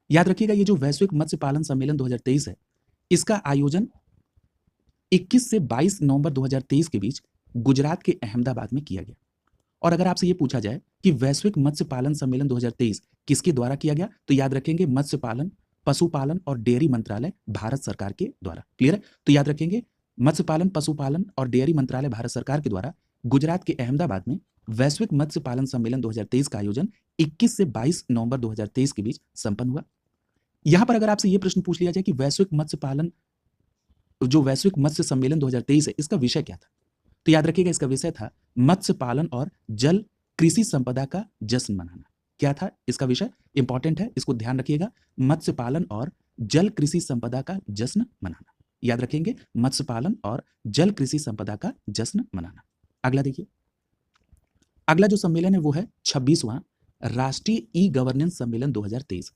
याद रखिएगा, ये जो वैश्विक मत्स्य पालन सम्मेलन 2023 है, इसका आयोजन 21 से 22 नवंबर 2023 के बीच गुजरात के अहमदाबाद में किया गया। और अगर आपसे ये पूछा जाए कि वैश्विक मत्स्य पालन सम्मेलन 2023 किसके द्वारा किया गया, तो याद रखेंगे मत्स्य पालन, पशुपालन और डेयरी मंत्रालय भारत सरकार के द्वारा। क्लियर है? तो याद रखेंगे मत्स्य पालन, पशुपालन और डेयरी मंत्रालय भारत सरकार के द्वारा गुजरात के अहमदाबाद में वैश्विक मत्स्य पालन सम्मेलन 2023 का आयोजन 21 से 22 नवंबर 2023 के बीच संपन्न हुआ। यहां पर अगर आपसे यह प्रश्न पूछ लिया जाए कि वैश्विक मत्स्य पालन, जो वैश्विक मत्स्य सम्मेलन 2023 है, इसका विषय क्या था, तो याद रखिएगा इसका विषय था मत्स्य पालन और जल कृषि संपदा का जश्न मनाना। क्या था इसका विषय? इंपॉर्टेंट है, इसको ध्यान रखिएगा। मत्स्य पालन और जल कृषि संपदा का जश्न मनाना। याद रखेंगे मत्स्य पालन और जल कृषि संपदा का जश्न मनाना। अगला देखिए, अगला जो सम्मेलन है वो है 26वां राष्ट्रीय ई गवर्नेंस सम्मेलन 2023।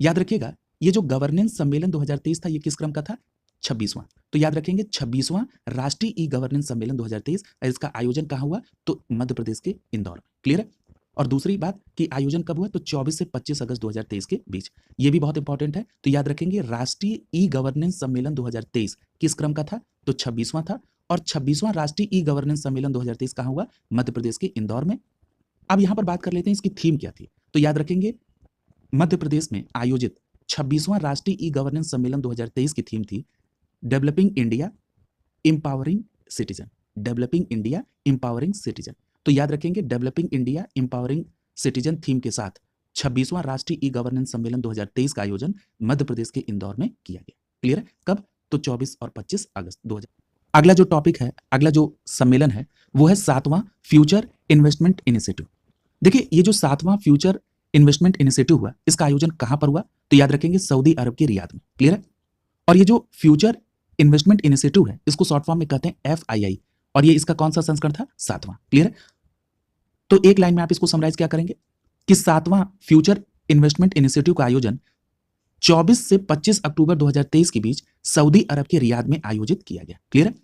याद रखिएगा, ये जो गवर्नेंस सम्मेलन 2023 था, ये किस क्रम का था? 26वां। तो याद रखेंगे 26वां राष्ट्रीय ई गवर्नेंस सम्मेलन 2023। इसका आयोजन कहां हुआ? तो मध्य प्रदेश के इंदौर में। क्लियर है? और दूसरी बात कि आयोजन कब हुआ? तो 24 से 25 अगस्त 2023 के बीच। ये भी बहुत इंपॉर्टेंट है, तो याद रखेंगे राष्ट्रीय ई गवर्नेंस सम्मेलन 2023 किस क्रम का था? तो 26वां था। और 26वां राष्ट्रीय ई गवर्नेंस सम्मेलन 2023 कहां हुआ? मध्य प्रदेश के इंदौर में। अब यहां पर बात कर लेते हैं इसकी थीम क्या थी। तो याद रखेंगे मध्य प्रदेश में आयोजित 26वां राष्ट्रीय ई गवर्नेंस सम्मेलन 2023 की थीम थी developing India empowering citizen. Developing India empowering citizen. तो याद रखेंगे developing India empowering citizen theme के साथ 26वां राष्ट्रीय ई गवर्नेंस सम्मेलन 2023 का आयोजन मध्य प्रदेश के इंदौर में किया गया। क्लियर है? कब? तो 24 और 25 अगस्त 2000। अगला जो टॉपिक है, अगला जो सम्मेलन है वो है 7वां फ्यूचर इन्वेस्टमेंट इनिशिएटिव। देखिए, ये जो 7वां फ्यूचर इन्वेस्टमेंट इनिशिएटिव हुआ, इसका आयोजन कहां पर हुआ? तो याद रखेंगे सऊदी अरब के रियाद में। क्लियर है? और ये जो फ्यूचर इन्वेस्टमेंट इनिशिएटिव है, इसको शॉर्ट फॉर्म में कहते हैं FII, और ये इसका कौन सा संस्करण था? 7वां। क्लियर है? तो एक लाइन में आप इसको समराइज क्या करेंगे कि 7वां फ्यूचर इन्वेस्टमेंट इनिशिएटिव का आयोजन 24 से 25 अक्टूबर 2023 के बीच सऊदी अरब के रियाद में आयोजित किया गया। क्लियर है?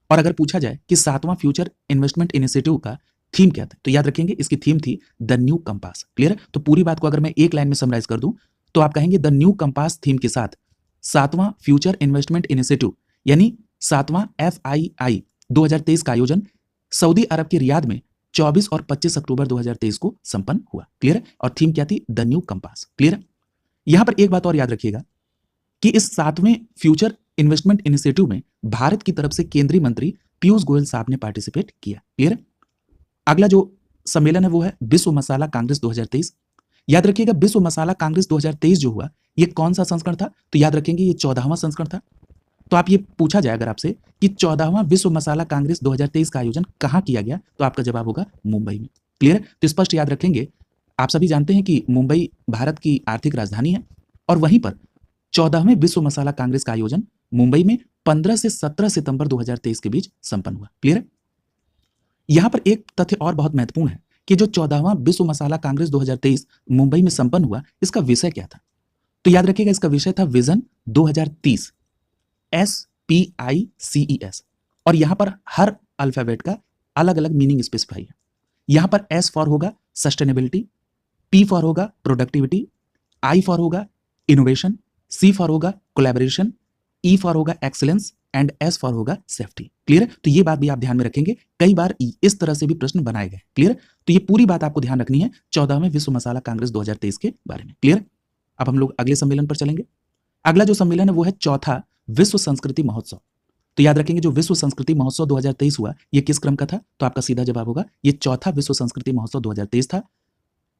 और अगर पूछा जाए कि 7वां फ्यूचर इन्वेस्टमेंट इनिशिएटिव का थीम क्या था, तो याद रखेंगे इसकी थीम थी द न्यू कंपास। क्लियर है? तो पूरी बात को अगर मैं एक लाइन में समराइज कर दूं तो आप कहेंगे द न्यू कंपास थीम के साथ 7वां फ्यूचर इन्वेस्टमेंट इनिशिएटिव यानी 7वां FII 2023 का आयोजन सऊदी अरब के रियाद में 24 और 25 अक्टूबर 2023 को संपन्न हुआ। क्लियर है? और थीम क्या थी? The new compass. क्लियर है? यहां पर एक बात और याद रखिएगा कि इस 7वें फ्यूचर इन्वेस्टमेंट इनिशिएटिव में भारत की तरफ से केंद्रीय मंत्री पीयूष गोयल साहब ने पार्टिसिपेट किया। क्लियर है? अगला जो सम्मेलन है वो है विश्व मसाला कांग्रेस 2023। याद रखिएगा विश्व मसाला कांग्रेस 2023 जो हुआ ये कौन सा संस्करण था? तो याद रखेंगे ये 14वां संस्करण था। तो आप ये पूछा जाए अगर आपसे कि 14वां विश्व मसाला कांग्रेस 2023 का आयोजन कहां किया गया, तो आपका जवाब होगा मुंबई में। क्लियर है? तो स्पष्ट याद रखेंगे, आप सभी जानते हैं कि मुंबई भारत की आर्थिक राजधानी है और वहीं पर 14वें विश्व मसाला कांग्रेस का आयोजन मुंबई में 15 से 17 सितंबर 2023 के बीच संपन्न हुआ। क्लियर है? यहां पर एक तथ्य और बहुत महत्वपूर्ण है कि जो 14वां विश्व मसाला कांग्रेस 2023 मुंबई में संपन्न हुआ, इसका विषय क्या था? तो याद रखिएगा इसका विषय था विजन 2030, SPICES, और यहां पर हर अल्फाबेट का अलग अलग मीनिंग स्पेसिफाई है। यहां पर S फॉर होगा सस्टेनेबिलिटी, P फॉर होगा प्रोडक्टिविटी, I फॉर होगा इनोवेशन, C फॉर होगा कोलैबोरेशन, E फॉर होगा एक्सीलेंस एंड S फॉर होगा सेफ्टी। क्लियर है? तो ये बात भी आप ध्यान में रखेंगे, कई बार इस तरह से भी प्रश्न बनाए गए। क्लियर? तो ये पूरी बात आपको ध्यान रखनी है 14वें विश्व मसाला कांग्रेस 2023 के बारे में। क्लियर? अब हम लोग अगले सम्मेलन पर चलेंगे। अगला जो सम्मेलन है वो है चौथा विश्व संस्कृति महोत्सव। तो याद रखेंगे जो विश्व संस्कृति महोत्सव 2023 हुआ ये किस क्रम का था? तो आपका सीधा जवाब होगा ये चौथा विश्व संस्कृति महोत्सव 2023 था।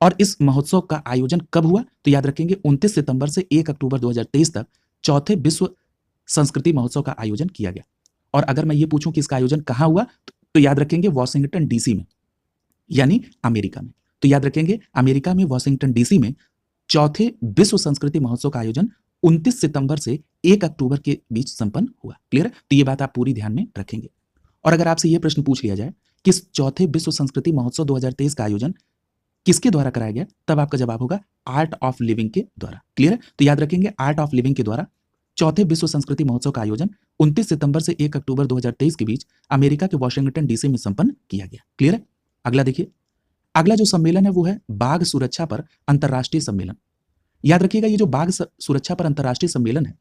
और इस महोत्सव का आयोजन कब हुआ? तो याद रखेंगे 29 सितंबर से 1 अक्टूबर 2023 तक चौथे विश्व संस्कृति महोत्सव का आयोजन किया गया। और अगर मैं ये पूछूं कि इसका आयोजन कहां हुआ, तो याद रखेंगे वॉशिंगटन DC में, यानी अमेरिका में। तो याद रखेंगे अमेरिका में वॉशिंगटन DC में चौथे विश्व संस्कृति महोत्सव का आयोजन 29 सितंबर से 1 अक्टूबर के बीच संपन्न हुआ। क्लियर है? तो ये बात आप पूरी ध्यान में रखेंगे। और अगर आपसे ये प्रश्न पूछ लिया जाए कि इस चौथे विश्व संस्कृति महोत्सव 2023 का आयोजन किसके द्वारा कराया गया, तब आपका जवाब होगा आर्ट ऑफ लिविंग के द्वारा। क्लियर है? तो याद रखेंगे आर्ट ऑफ लिविंग के द्वारा चौथे विश्व संस्कृति महोत्सव का आयोजन 29 सितंबर से 1 अक्टूबर 2023 के बीच अमेरिका के वॉशिंगटन DC में संपन्न किया गया। क्लियर है? अगला देखिए, अगला जो सम्मेलन है वो है बाघ सुरक्षा पर अंतर्राष्ट्रीय सम्मेलन। याद रखिएगा ये जो बाघ सुरक्षा पर अंतर्राष्ट्रीय सम्मेलन है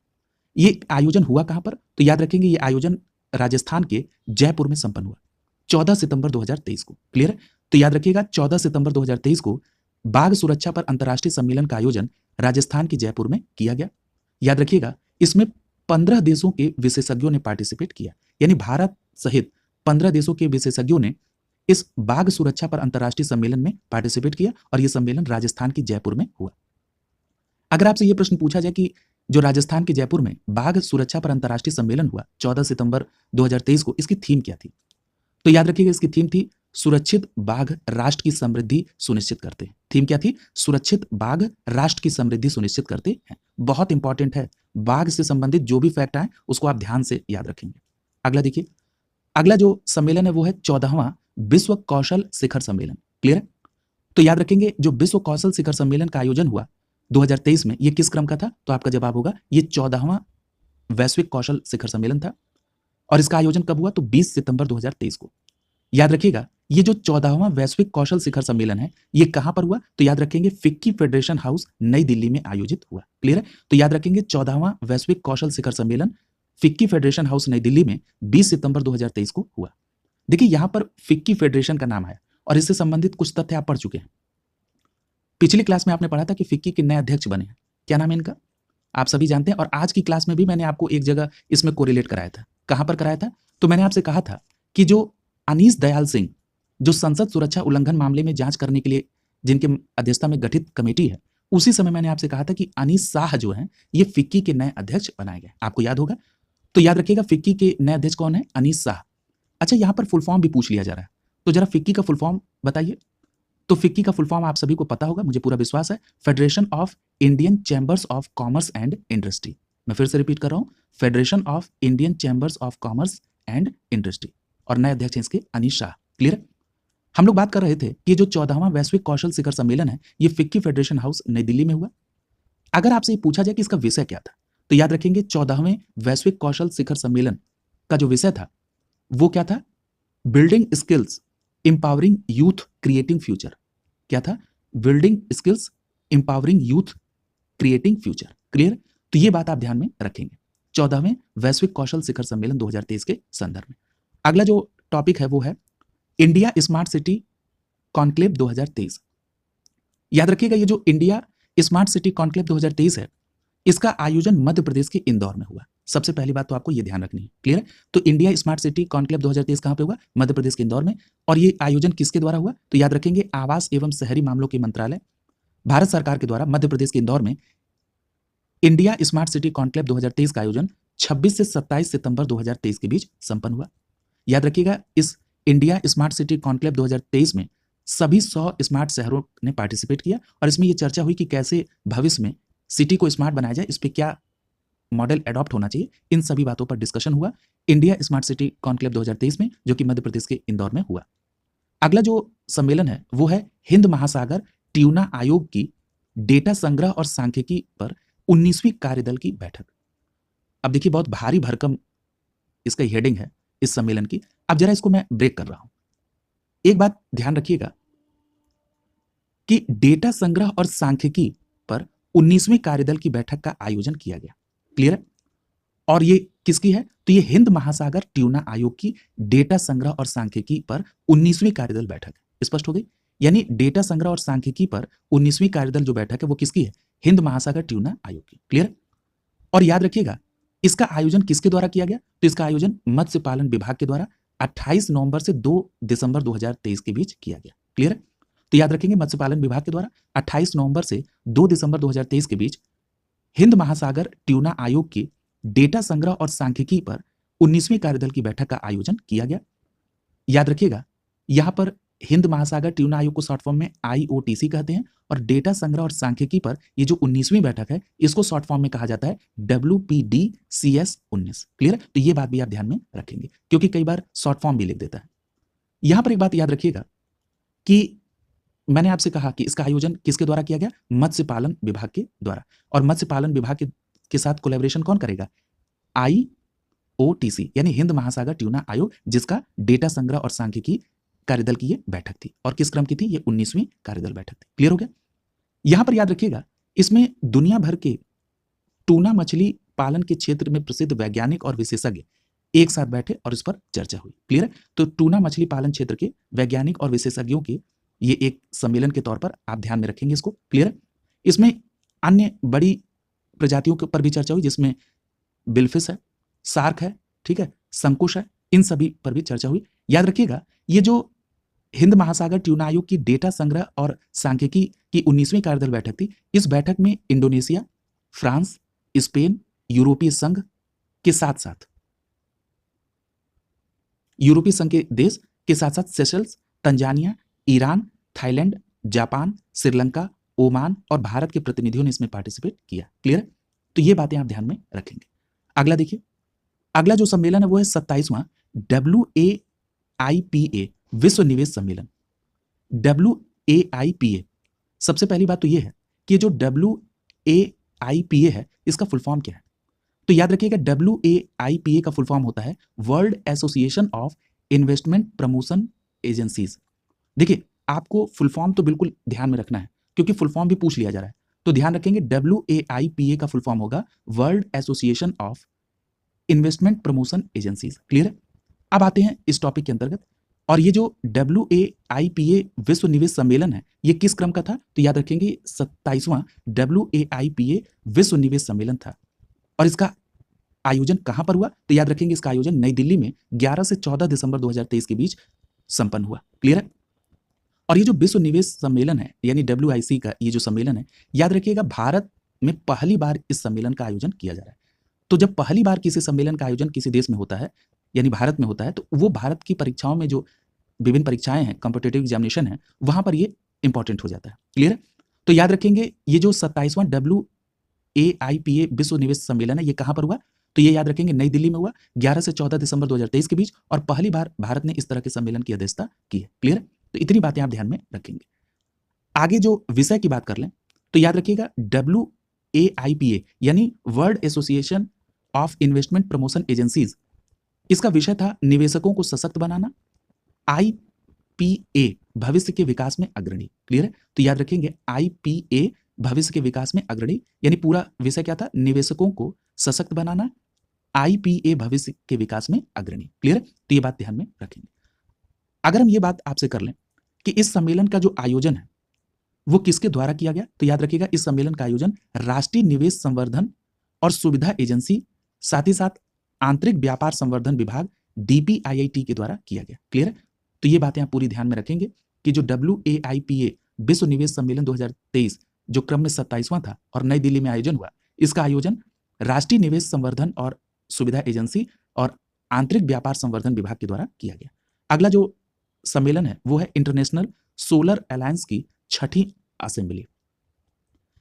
ये आयोजन हुआ कहां पर? तो याद रखेंगे ये आयोजन राजस्थान के जयपुर में संपन्न हुआ 14 सितंबर 2023 को। क्लियर है? तो याद रखिएगा 14 सितंबर 2023 को बाघ सुरक्षा पर अंतर्राष्ट्रीय सम्मेलन का आयोजन राजस्थान के जयपुर में किया गया। याद रखिएगा इसमें 15 देशों के विशेषज्ञों ने पार्टिसिपेट किया, यानी भारत सहित 15 देशों के विशेषज्ञों ने इस बाघ सुरक्षा पर अंतर्राष्ट्रीय सम्मेलन में पार्टिसिपेट किया और यह सम्मेलन राजस्थान के जयपुर में हुआ। अगर आपसे यह प्रश्न पूछा जाए कि जो राजस्थान के जयपुर में बाघ सुरक्षा पर अंतर्राष्ट्रीय सम्मेलन हुआ 14 सितंबर 2023 को, इसकी थीम क्या थी? तो याद रखिएगा इसकी थीम थी सुरक्षित बाघ राष्ट्र की समृद्धि सुनिश्चित करते हैं। थीम क्या थी? सुरक्षित बाघ राष्ट्र की समृद्धि सुनिश्चित करते हैं। बहुत इंपॉर्टेंट है, बाघ से संबंधित जो भी फैक्ट आए उसको आप ध्यान से याद रखेंगे। अगला देखिए, अगला जो सम्मेलन है वो है 14वां विश्व कौशल शिखर सम्मेलन। क्लियर है? तो याद रखेंगे जो विश्व कौशल शिखर सम्मेलन का आयोजन हुआ 2023 में ये किस क्रम का था? तो आपका जवाब होगा ये 14वां वैश्विक कौशल शिखर सम्मेलन था। और इसका आयोजन कब हुआ? तो 20 सितंबर 2023 को। याद रखिएगा ये जो 14वां वैश्विक कौशल शिखर सम्मेलन है ये कहां पर हुआ? तो याद रखेंगे फिक्की फेडरेशन हाउस नई दिल्ली में आयोजित हुआ। क्लियर है? तो याद रखेंगे 14वां वैश्विक कौशल शिखर सम्मेलन फिक्की फेडरेशन हाउस नई दिल्ली में 20 सितंबर 2023 को हुआ। देखिए यहां पर फिक्की फेडरेशन का नाम है और इससे संबंधित कुछ तथ्य आप पढ़ चुके हैं। पिछली क्लास में आपने पढ़ा था कि फिक्की के नए अध्यक्ष बने हैं। क्या नाम है इनका? आप सभी जानते हैं। और आज की क्लास में भी मैंने आपको एक जगह इसमें कोरिलेट कराया था। कहां पर कराया था? तो मैंने आपसे कहा था कि जो अनीस दयाल सिंह जो संसद सुरक्षा उल्लंघन मामले में जांच करने के लिए जिनके अध्यक्षता में गठित कमेटी है, उसी समय मैंने आपसे कहा था कि अनीस शाह जो हैं ये फिक्की के नए अध्यक्ष बनाए गए। आपको याद होगा? तो याद रखिएगा फिक्की के नए अध्यक्ष कौन है? अनीस शाह। अच्छा, यहां पर फुल फॉर्म भी पूछ लिया जा रहा है, तो जरा फिक्की का फुल फॉर्म बताइए। तो फिक्की का फुल फॉर्म आप सभी को पता होगा, मुझे पूरा विश्वास है, federation of Indian chambers of commerce and industry. मैं फिर से रिपीट कर रहा हूं, federation of Indian chambers of commerce and industry, और नए अध्यक्ष हैं इसके अनिश शाह। क्लियर? हम लोग बात कर रहे थे कि जो 14वां वैश्विक कौशल शिखर सम्मेलन है ये फिक्की फेडरेशन हाउस नई दिल्ली में हुआ। अगर आपसे ये पूछा जाए कि इसका विषय क्या था, तो याद रखेंगे 14वें वैश्विक कौशल शिखर सम्मेलन का जो विषय था वो क्या था? Building skills empowering youth creating future. क्या था? Building skills empowering youth creating future. Clear? तो ये बात आप ध्यान में रखेंगे 14वें वैश्विक कौशल शिखर सम्मेलन 2023 के संदर्भ में। अगला जो टॉपिक है वो है इंडिया स्मार्ट सिटी कॉन्क्लेव 2023। याद रखिएगा ये जो इंडिया स्मार्ट सिटी कॉन्क्लेव 2023 है इसका आयोजन मध्य प्रदेश के इंदौर में हुआ। सबसे पहली बात तो आपको ये ध्यान रखनी है। क्लियर है? तो इंडिया स्मार्ट सिटी कॉन्क्लेव 2023 कहां पे हुआ? मध्य प्रदेश के इंदौर में। और ये आयोजन किसके द्वारा हुआ? तो याद रखेंगे आवास एवं शहरी मामलों के मंत्रालय भारत सरकार के द्वारा मध्य प्रदेश के इंदौर में इंडिया स्मार्ट सिटी कॉन्क्लेव 2023 का आयोजन 26 से 27 सितंबर 2023 के बीच संपन्न हुआ। याद रखिएगा इस इंडिया स्मार्ट सिटी कॉन्क्लेव 2023 में सभी 100 स्मार्ट शहरों ने पार्टिसिपेट किया और इसमें यह चर्चा हुई कि कैसे भविष्य में सिटी को स्मार्ट बनाया जाए, इस पे क्या मॉडल एडॉप्ट होना चाहिए, इन सभी बातों पर डिस्कशन हुआ इंडिया स्मार्ट सिटी कॉन्क्लेव 2023 में, जो कि मध्य प्रदेश के इंदौर में हुआ। अगला जो सम्मेलन है वो है हिंद महासागर ट्यूना आयोग की डेटा संग्रह और सांख्यिकी पर 19वीं कार्यदल की बैठक। अब देखिए बहुत भारी भरकम इसका हेडिंग है इस सम्मेलन की। अब जरा इसको मैं ब्रेक कर रहा हूं। एक बात ध्यान रखिएगा कि डेटा संग्रह और सांख्यिकी पर 19वीं कार्यदल की बैठक का आयोजन किया गया। क्लियर है? और ये किसकी है? तो ये हिंद महासागर ट्यूना आयोग की डेटा संग्रह और सांख्यिकी पर 19वीं कार्यदल बैठक है। स्पष्ट हो गई? यानी डेटा संग्रह और सांख्यिकी पर 19वीं कार्यदल जो बैठक है वो किसकी है? हिंद महासागर ट्यूना आयोग की। क्लियर? और याद रखिएगा इसका आयोजन किसके द्वारा किया गया? तो इसका आयोजन मत्स्य पालन विभाग के द्वारा 28 नवंबर से 2 दिसंबर 2023 के बीच किया गया। क्लियर? तो याद रखेंगे मत्स्य पालन विभाग के द्वारा 28 नवंबर से 2 दिसंबर 2023 के बीच हिंद महासागर ट्यूना आयोग की डेटा संग्रह और सांख्यिकी पर 19वीं कार्यदल की बैठक का आयोजन किया गया। याद रखिएगा यहां पर हिंद महासागर ट्यूना आयोग को शॉर्ट फॉर्म में IOTC कहते हैं और डेटा संग्रह और सांख्यिकी पर ये जो 19वीं बैठक है इसको शॉर्ट फॉर्म में कहा जाता है WPDCS19। क्लियर? तो ये बात भी आप ध्यान में रखेंगे क्योंकि कई बार शॉर्ट फॉर्म भी लिख देता है। यहां पर एक बात याद रखिएगा कि मैंने आपसे कहा कि इसका आयोजन किसके द्वारा किया गया? मत्स्य पालन विभाग के द्वारा। और मत्स्य पालन विभाग के साथ कोलैबोरेशन कौन करेगा? IOTC यानी हिंद महासागर ट्यूना आयोग, जिसका डेटा संग्रह और सांख्यिकी कार्यदल की ये बैठक थी। और किस क्रम की थी? ये 19वीं कार्यदल बैठक थी। क्लियर हो गया? यहां पर याद रखिएगा इसमें दुनिया भर के टूना मछली पालन के क्षेत्र में प्रसिद्ध वैज्ञानिक और विशेषज्ञ एक साथ बैठे और इस पर चर्चा हुई। क्लियर है? तो टूना मछली पालन क्षेत्र के वैज्ञानिक और विशेषज्ञों की ये एक सम्मेलन के तौर पर आप ध्यान में रखेंगे इसको। क्लियर है? इसमें अन्य बड़ी प्रजातियों के ऊपर भी चर्चा हुई जिसमें बिलफिश है, शार्क है, ठीक है, शंकुश है, इन सभी पर भी चर्चा हुई। याद रखिएगा ये जो हिंद महासागर ट्यूना आयोग की डेटा संग्रह और सांख्यिकी की 19वीं कार्यदल बैठक थी, इस बैठक में इंडोनेशिया, फ्रांस, स्पेन, यूरोपीय संघ के साथ साथ यूरोपीय संघ के देश के साथ साथ Seychelles, Tanzania, Iran, Thailand, Japan, Sri Lanka, Oman और भारत के प्रतिनिधियों ने इसमें पार्टिसिपेट किया। क्लियर है? तो ये बातें आप ध्यान में रखेंगे। अगला देखिए, अगला जो सम्मेलन है वो है 27वां WAIPA विश्व निवेश सम्मेलन। WAIPA, सबसे पहली बात तो ये है कि जो WAIPA है इसका फुल फॉर्म क्या है? तो याद रखिएगा WAIPA का फुल फॉर्म होता है world association of investment promotion agencies. देखिए आपको फुल फॉर्म तो बिल्कुल ध्यान में रखना है क्योंकि फुल फॉर्म भी पूछ लिया जा रहा है। तो ध्यान रखेंगे WAIPA का फुल फॉर्म होगा world association of investment promotion agencies. Clear है? अब आते हैं इस टॉपिक के अंतर्गत। और ये जो WAIPA विश्व निवेश सम्मेलन है ये किस क्रम का था? तो याद रखेंगे 27वां WAIPA विश्व निवेश सम्मेलन था। और इसका आयोजन कहां पर हुआ? तो याद रखेंगे इसका आयोजन नई दिल्ली में 11 से 14 दिसंबर 2023 के बीच संपन्न हुआ। क्लियर है? और ये जो विश्व निवेश सम्मेलन है यानी WIC का ये जो सम्मेलन है, याद रखिएगा भारत में पहली बार इस सम्मेलन का आयोजन किया जा रहा है। तो जब पहली बार किसी सम्मेलन का आयोजन किसी देश में होता है यानी भारत में होता है तो वो भारत की परीक्षाओं में जो विभिन्न परीक्षाएं हैं, कॉम्पिटिटिव एग्जामिनेशन है, वहां पर ये इंपॉर्टेंट हो जाता है। क्लियर है? तो याद रखेंगे ये जो 27वां AIPA विश्व निवेश सम्मेलन है, ये कहाँ पर हुआ? तो ये याद रखेंगे, नई दिल्ली में हुआ 11 से 14 दिसंबर 2023 के बीच, और पहली बार भारत ने इस तरह के सम्मेलन की अध्यक्षता की है। क्लियर है? तो इतनी बातें आप ध्यान में रखेंगे। आगे जो विषय की बात कर लें तो याद रखिएगा, WAIPA यानी world association of investment promotion agencies, इसका विषय था निवेशकों को सशक्त बनाना। IPA भविष्य के विकास में अग्रणी। क्लियर है? तो याद रखेंगे, IPA भविष्य के विकास में अग्रणी, यानी पूरा विषय क्या था? निवेशकों को सशक्त बनाना। IPA भविष्य के विकास में अग्रणी। क्लियर है? तो ये बात ध्यान में रखेंगे। अगर हम ये बात आपसे कर लें कि इस सम्मेलन का जो आयोजन है वो किसके द्वारा किया गया, तो याद रखिएगा, इस सम्मेलन का आयोजन राष्ट्रीय निवेश संवर्धन और सुविधा एजेंसी, साथ ही साथ आंतरिक व्यापार संवर्धन विभाग DPIIT के द्वारा किया गया। क्लियर है? तो ये बातें आप पूरी ध्यान में रखेंगे कि जो WAIPA विश्व निवेश सम्मेलन 2023 जो क्रम में 27वां था और नई दिल्ली में आयोजन हुआ, इसका आयोजन राष्ट्रीय निवेश संवर्धन और सुविधा एजेंसी और आंतरिक व्यापार संवर्धन विभाग के द्वारा किया गया। अगला जो सम्मेलन है वो है इंटरनेशनल सोलर अलायंस की 6ठी असेंबली।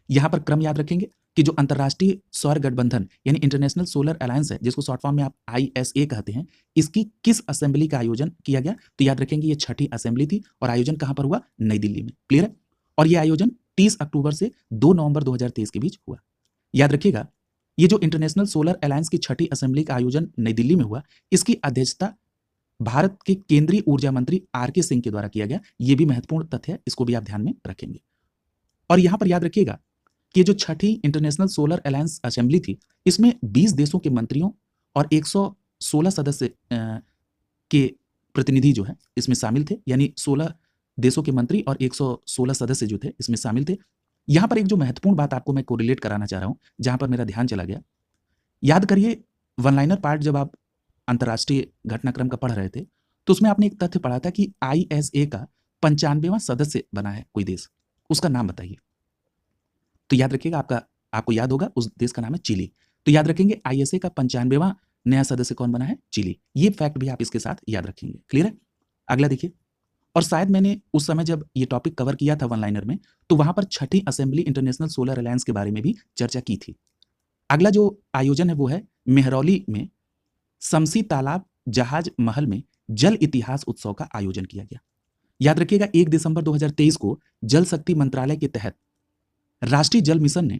यहां पर क्रम याद रखेंगे कि जो अंतरराष्ट्रीय सौर गठबंधन यानी इंटरनेशनल सोलर अलायंस है, जिसको शॉर्ट फॉर्म में आप ISA कहते हैं, इसकी किस असेंबली का आयोजन किया गया, तो याद रखेंगे ये 6ठी असेंबली थी और आयोजन कहां पर हुआ? नई दिल्ली में। क्लियर है? और यह आयोजन 30 अक्टूबर से 2 नवंबर 2023 के बीच हुआ। याद रखिएगा, ये जो इंटरनेशनल सोलर अलायंस की 6ठी असेंबली का आयोजन नई दिल्ली में हुआ, इसकी अध्यक्षता भारत के केंद्रीय ऊर्जा मंत्री RK सिंह के द्वारा किया गया। यह भी महत्वपूर्ण तथ्य है, इसको भी आप ध्यान में रखेंगे। और यहां पर याद रखिएगा कि जो 6ठी इंटरनेशनल सोलर अलायंस असेंबली थी, इसमें 20 देशों के मंत्रियों और 116 सदस्य के प्रतिनिधि जो है इसमें शामिल थे, यानी 16 देशों के मंत्री और 116 सदस्य जो थे इसमें शामिल थे। यहां पर एक जो महत्वपूर्ण बात आपको मैं कोरिलेट कराना चाह रहा हूं, जहां पर मेरा ध्यान चला गया, याद करिए वन लाइनर पार्ट जब आप अंतर्राष्ट्रीय घटनाक्रम का पढ़ रहे थे तो उसमें आपने एक तथ्य पढ़ा था कि ISA का 95वां सदस्य बना है कोई देश, उसका नाम बताइए। तो याद रखिएगा, आपको याद होगा उस देश का नाम है चिली। तो याद रखेंगे ISA का 95वां नया सदस्य कौन बना है? चिली। ये फैक्ट भी आप इसके साथ याद रखेंगे। क्लियर है? अगला देखिए, और शायद मैंने उस समय जब ये टॉपिक कवर किया था वन लाइनर में, तो वहां पर 6ठी असेंबली इंटरनेशनल सोलर अलायंस के बारे में भी चर्चा की थी। अगला जो आयोजन है वो है मेहरौली में शमसी तालाब जहाज महल में जल इतिहास उत्सव का आयोजन किया गया। याद रखिएगा, 1 दिसंबर 2023 को जल शक्ति मंत्रालय के तहत राष्ट्रीय जल मिशन ने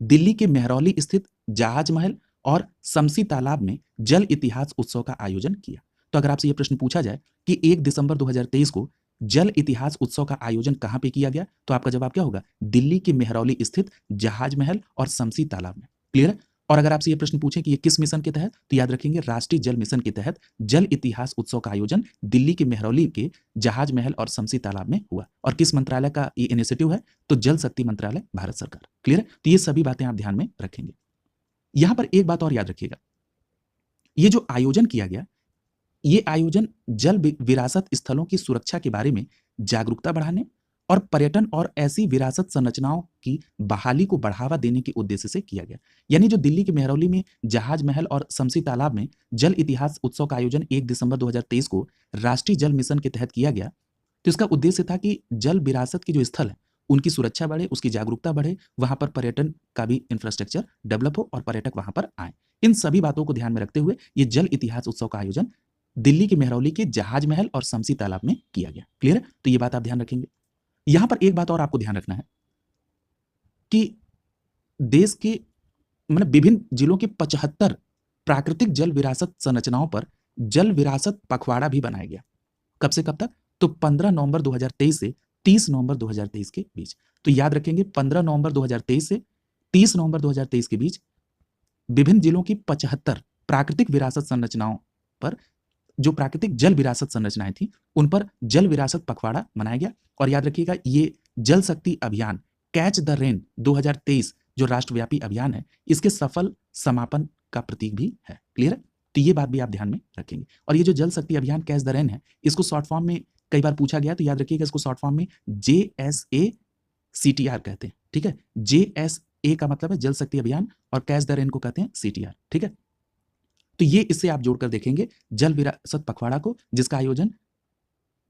दिल्ली के मेहरौली स्थित जहाज महल और शमसी तालाब में जल इतिहास उत्सव का आयोजन किया। तो अगर आपसे यह प्रश्न पूछा जाए कि 1 दिसंबर 2023 को जल इतिहास उत्सव का आयोजन कहां पे किया गया, तो आपका जवाब क्या होगा? दिल्ली के मेहरौली स्थित जहाज महल और शमसी तालाब में। क्लियर है? और अगर आपसे यह प्रश्न पूछें कि ये किस मिशन के तहत, तो याद रखेंगे राष्ट्रीय जल मिशन के तहत जल इतिहास उत्सव का आयोजन दिल्ली के मेहरौली के जहाज महल और शमसी तालाब में हुआ। और किस मंत्रालय का ये इनिशिएटिव है? तो जल शक्ति मंत्रालय, भारत सरकार। क्लियर है? तो ये सभी बातें आप ध्यान में रखेंगे। यहां पर एक बात और याद रखिएगा, ये जो आयोजन किया गया, ये आयोजन जल विरासत स्थलों की सुरक्षा के बारे में जागरूकता बढ़ाने और पर्यटन और ऐसी विरासत संरचनाओं की बहाली को बढ़ावा देने के उद्देश्य से किया गया। यानी जो दिल्ली के मेहरौली में जहाज महल और शमसी तालाब में जल इतिहास उत्सव का आयोजन 1 दिसंबर 2023 को राष्ट्रीय जल मिशन के तहत किया गया, तो इसका उद्देश्य था कि जल विरासत के जो स्थल है उनकी सुरक्षा बढ़े, उसकी जागरूकता बढ़े, वहां पर पर्यटन का भी इंफ्रास्ट्रक्चर डेवलप हो और पर्यटक वहां पर आए। इन सभी बातों को ध्यान में रखते हुए ये जल इतिहास उत्सव का आयोजन दिल्ली के मेहरौली के जहाज महल और शमसी तालाब में किया गया। क्लियर है? तो ये बात आप ध्यान रखेंगे। यहां पर एक बात और आपको ध्यान रखना है कि देश के मतलब विभिन्न जिलों के 75 प्राकृतिक जल विरासत संरचनाओं पर जल विरासत पखवाड़ा भी बनाया गया। कब से कब तक? तो 15 नवंबर 2023 से 30 नवंबर 2023 के बीच। तो याद रखेंगे, 15 नवंबर 2023 से 30 नवंबर 2023 के बीच विभिन्न जिलों की 75 प्राकृतिक विरासत संरचनाओं पर, जो प्राकृतिक जल विरासत संरचनाएं थी, उन पर जल विरासत पखवाड़ा मनाया गया। और याद रखिएगा, ये जल शक्ति अभियान कैच द रेन 2023 जो राष्ट्रव्यापी अभियान है, इसके सफल समापन का प्रतीक भी है। क्लियर है? तो ये बात भी आप ध्यान में रखेंगे। और ये जो जल शक्ति अभियान कैच द रेन है, इसको शॉर्ट फॉर्म में कई बार पूछा गया, तो याद रखिएगा इसको शॉर्ट फॉर्म में JSACTR कहते हैं। ठीक है? JSA का मतलब है जल शक्ति अभियान और कैच द रेन को कहते हैं CTR। ठीक है? तो ये इससे आप जोड़कर देखेंगे जल विरासत पखवाड़ा को, जिसका आयोजन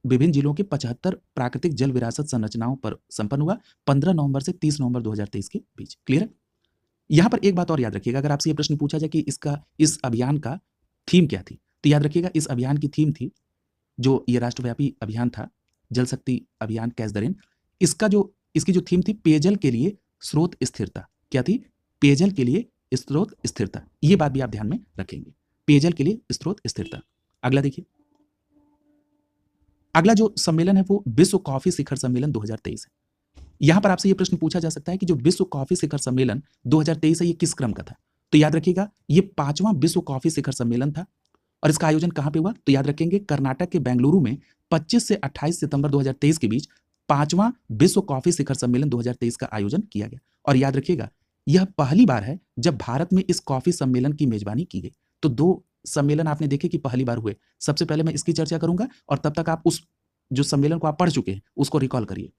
विभिन्न जिलों के 75 प्राकृतिक जल विरासत संरचनाओं पर संपन्न हुआ 15 नवंबर से 30 नवंबर 2023 के बीच। क्लियर है? यहां पर एक बात और याद रखिएगा, अगर आपसे ये प्रश्न पूछा जाए कि इस अभियान का थीम क्या थी, तो याद रखिएगा इस अभियान की थीम थी, जो ये राष्ट्रव्यापी अभियान था, जल शक्ति अभियान कैच द रेन, इसकी जो थीम थी, पेयजल के लिए स्रोत स्थिरता। क्या थी? पेयजल के लिए स्रोत स्थिरता। ये बात भी आप ध्यान में रखेंगे, पेयजल के लिए स्रोत स्थिरता। अगला देखिए, अगला जो सम्मेलन है वो विश्व कॉफी शिखर सम्मेलन 2023 है। यहां पर आपसे ये प्रश्न पूछा जा सकता है कि जो विश्व कॉफी शिखर सम्मेलन 2023 है, ये किस क्रम का था? तो याद रखिएगा, ये 5वां विश्व कॉफी शिखर सम्मेलन था। और इसका आयोजन कहां पे हुआ? तो याद रखेंगे, कर्नाटक के बेंगलुरु में 25 से 28 सितंबर 2023 के बीच 5वां विश्व कॉफी शिखर सम्मेलन 2023 का आयोजन किया गया। और याद रखिएगा, यह पहली बार है जब भारत में इस कॉफी सम्मेलन की मेजबानी की गई। तो 2 सम्मेलन आपने देखे कि पहली बार हुए। सबसे पहले मैं इसकी चर्चा करूंगा और तब तक आप उस जो सम्मेलन को आप पढ़ चुके हैं उसको रिकॉल करिए।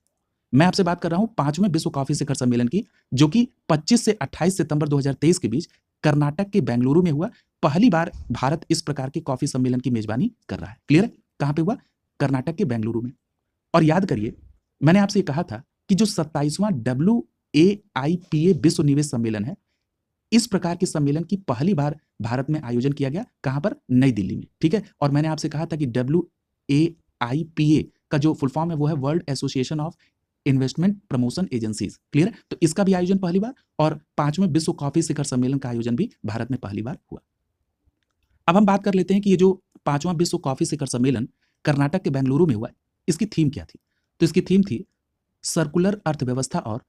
मैं आपसे बात कर रहा हूं 5वें विश्व कॉफी शिखर सम्मेलन की, जो कि 25 से 28 सितंबर 2023 के बीच कर्नाटक के बेंगलुरु में हुआ। पहली बार भारत इस प्रकार के कॉफी सम्मेलन की मेजबानी कर रहा है। क्लियर है? कहां पे हुआ? कर्नाटक के बेंगलुरु में। और याद करिए, मैंने आपसे ये कहा था कि जो 27वां WAIPA विश्व निवेश सम्मेलन है, इस प्रकार के सम्मेलन की पहली बार भारत में आयोजन किया गया। कहां पर? नई दिल्ली में। ठीक है? और मैंने आपसे कहा था कि WAIPA का जो फुल फॉर्म है वो है world association of investment promotion agencies. Clear है? तो इसका भी आयोजन पहली बार, और 5वें विश्व कॉफी शिखर सम्मेलन का आयोजन भी भारत में पहली बार हुआ। अब हम बात कर लेते हैं कि ये जो 5वां विश्व कॉफी शिखर सम्मेलन कर्नाटक के बेंगलुरु में हुआ, इसकी थीम क्या थी? तो इसकी थीम थी सर्कुलर अर्थव्यवस्था और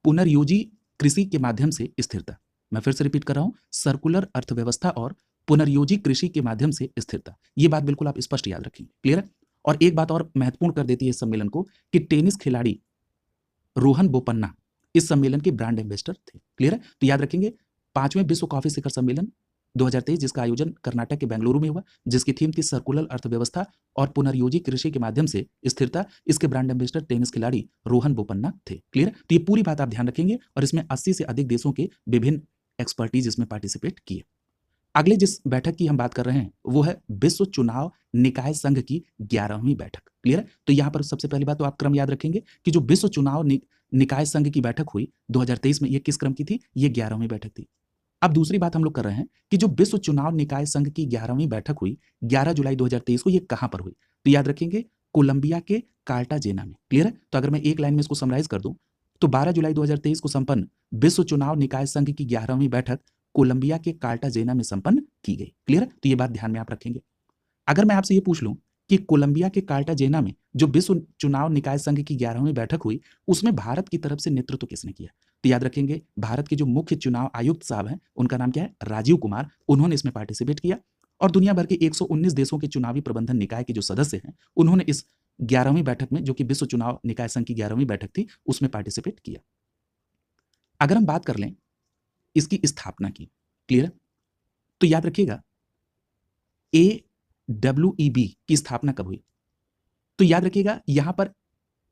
पुनर्योजी कृषि के माध्यम से स्थिरता। मैं फिर से रिपीट कर रहा हूं, सर्कुलर अर्थव्यवस्था और पुनर्योजी कृषि के माध्यम से स्थिरता। ये बात बिल्कुल आप स्पष्ट याद रखेंगे। क्लियर है? और एक बात और महत्वपूर्ण कर देती है इस सम्मेलन को कि टेनिस खिलाड़ी रोहन बोपन्ना इस सम्मेलन के ब्रांड एम्बेसडर थे। क्लियर है? तो याद रखेंगे, 5वें विश्व कॉफी शिखर सम्मेलन 2023, जिसका आयोजन कर्नाटक के बेंगलुरु में हुआ, जिसकी थीम थी सर्कुलर अर्थव्यवस्था और पुनर्योजी कृषि के माध्यम से स्थिरता। इसके ब्रांड एम्बेसडर टेनिस खिलाड़ी रोहन बोपन्ना थे। क्लियर है? तो ये पूरी बात आप ध्यान रखेंगे, और इसमें 80 से अधिक देशों के विभिन्न एक्सपर्टीज इसमें पार्टिसिपेट किए। अगले जिस बैठक की हम बात कर रहे हैं वो है विश्व चुनाव निकाय संघ की 11वीं बैठक। क्लियर है? तो यहां पर सबसे पहली बात तो आप क्रम याद रखेंगे कि जो विश्व चुनाव निकाय संघ की बैठक हुई 2023 में, ये किस क्रम की थी? ये 11वीं बैठक थी। अब दूसरी बात हम लोग कर रहे हैं कि जो विश्व चुनाव निकाय संघ की 11वीं बैठक हुई 11 जुलाई 2023 को, ये कहां पर हुई? तो याद रखेंगे, कोलंबिया के कार्टाजेना में। क्लियर है? तो अगर मैं एक लाइन में इसको समराइज कर दूं तो 12 जुलाई 2023 को संपन्न विश्व चुनाव निकाय संघ की 11वीं बैठक कोलंबिया के कार्टाजेना में संपन्न की गई। क्लियर है? तो ये बात ध्यान में आप रखेंगे। अगर मैं आपसे ये पूछ लूं कि कोलंबिया के कार्टाजेना में जो विश्व चुनाव निकाय संघ की 11वीं बैठक हुई, उसमें भारत की तरफ से नेतृत्व किसने किया? तो याद रखेंगे, भारत के जो मुख्य चुनाव आयुक्त साहब हैं, उनका नाम क्या है? राजीव कुमार। उन्होंने इसमें पार्टिसिपेट किया, और दुनिया भर के 119 देशों के चुनावी प्रबंधन निकाय के जो सदस्य हैं, उन्होंने इस 11वीं बैठक में, जो कि विश्व चुनाव निकाय संघ की 11वीं बैठक थी, उसमें पार्टिसिपेट किया। अगर हम बात कर लें इसकी स्थापना की, क्लियर है? तो याद रखिएगा, AWEB की स्थापना कब हुई? तो याद रखिएगा, यहां पर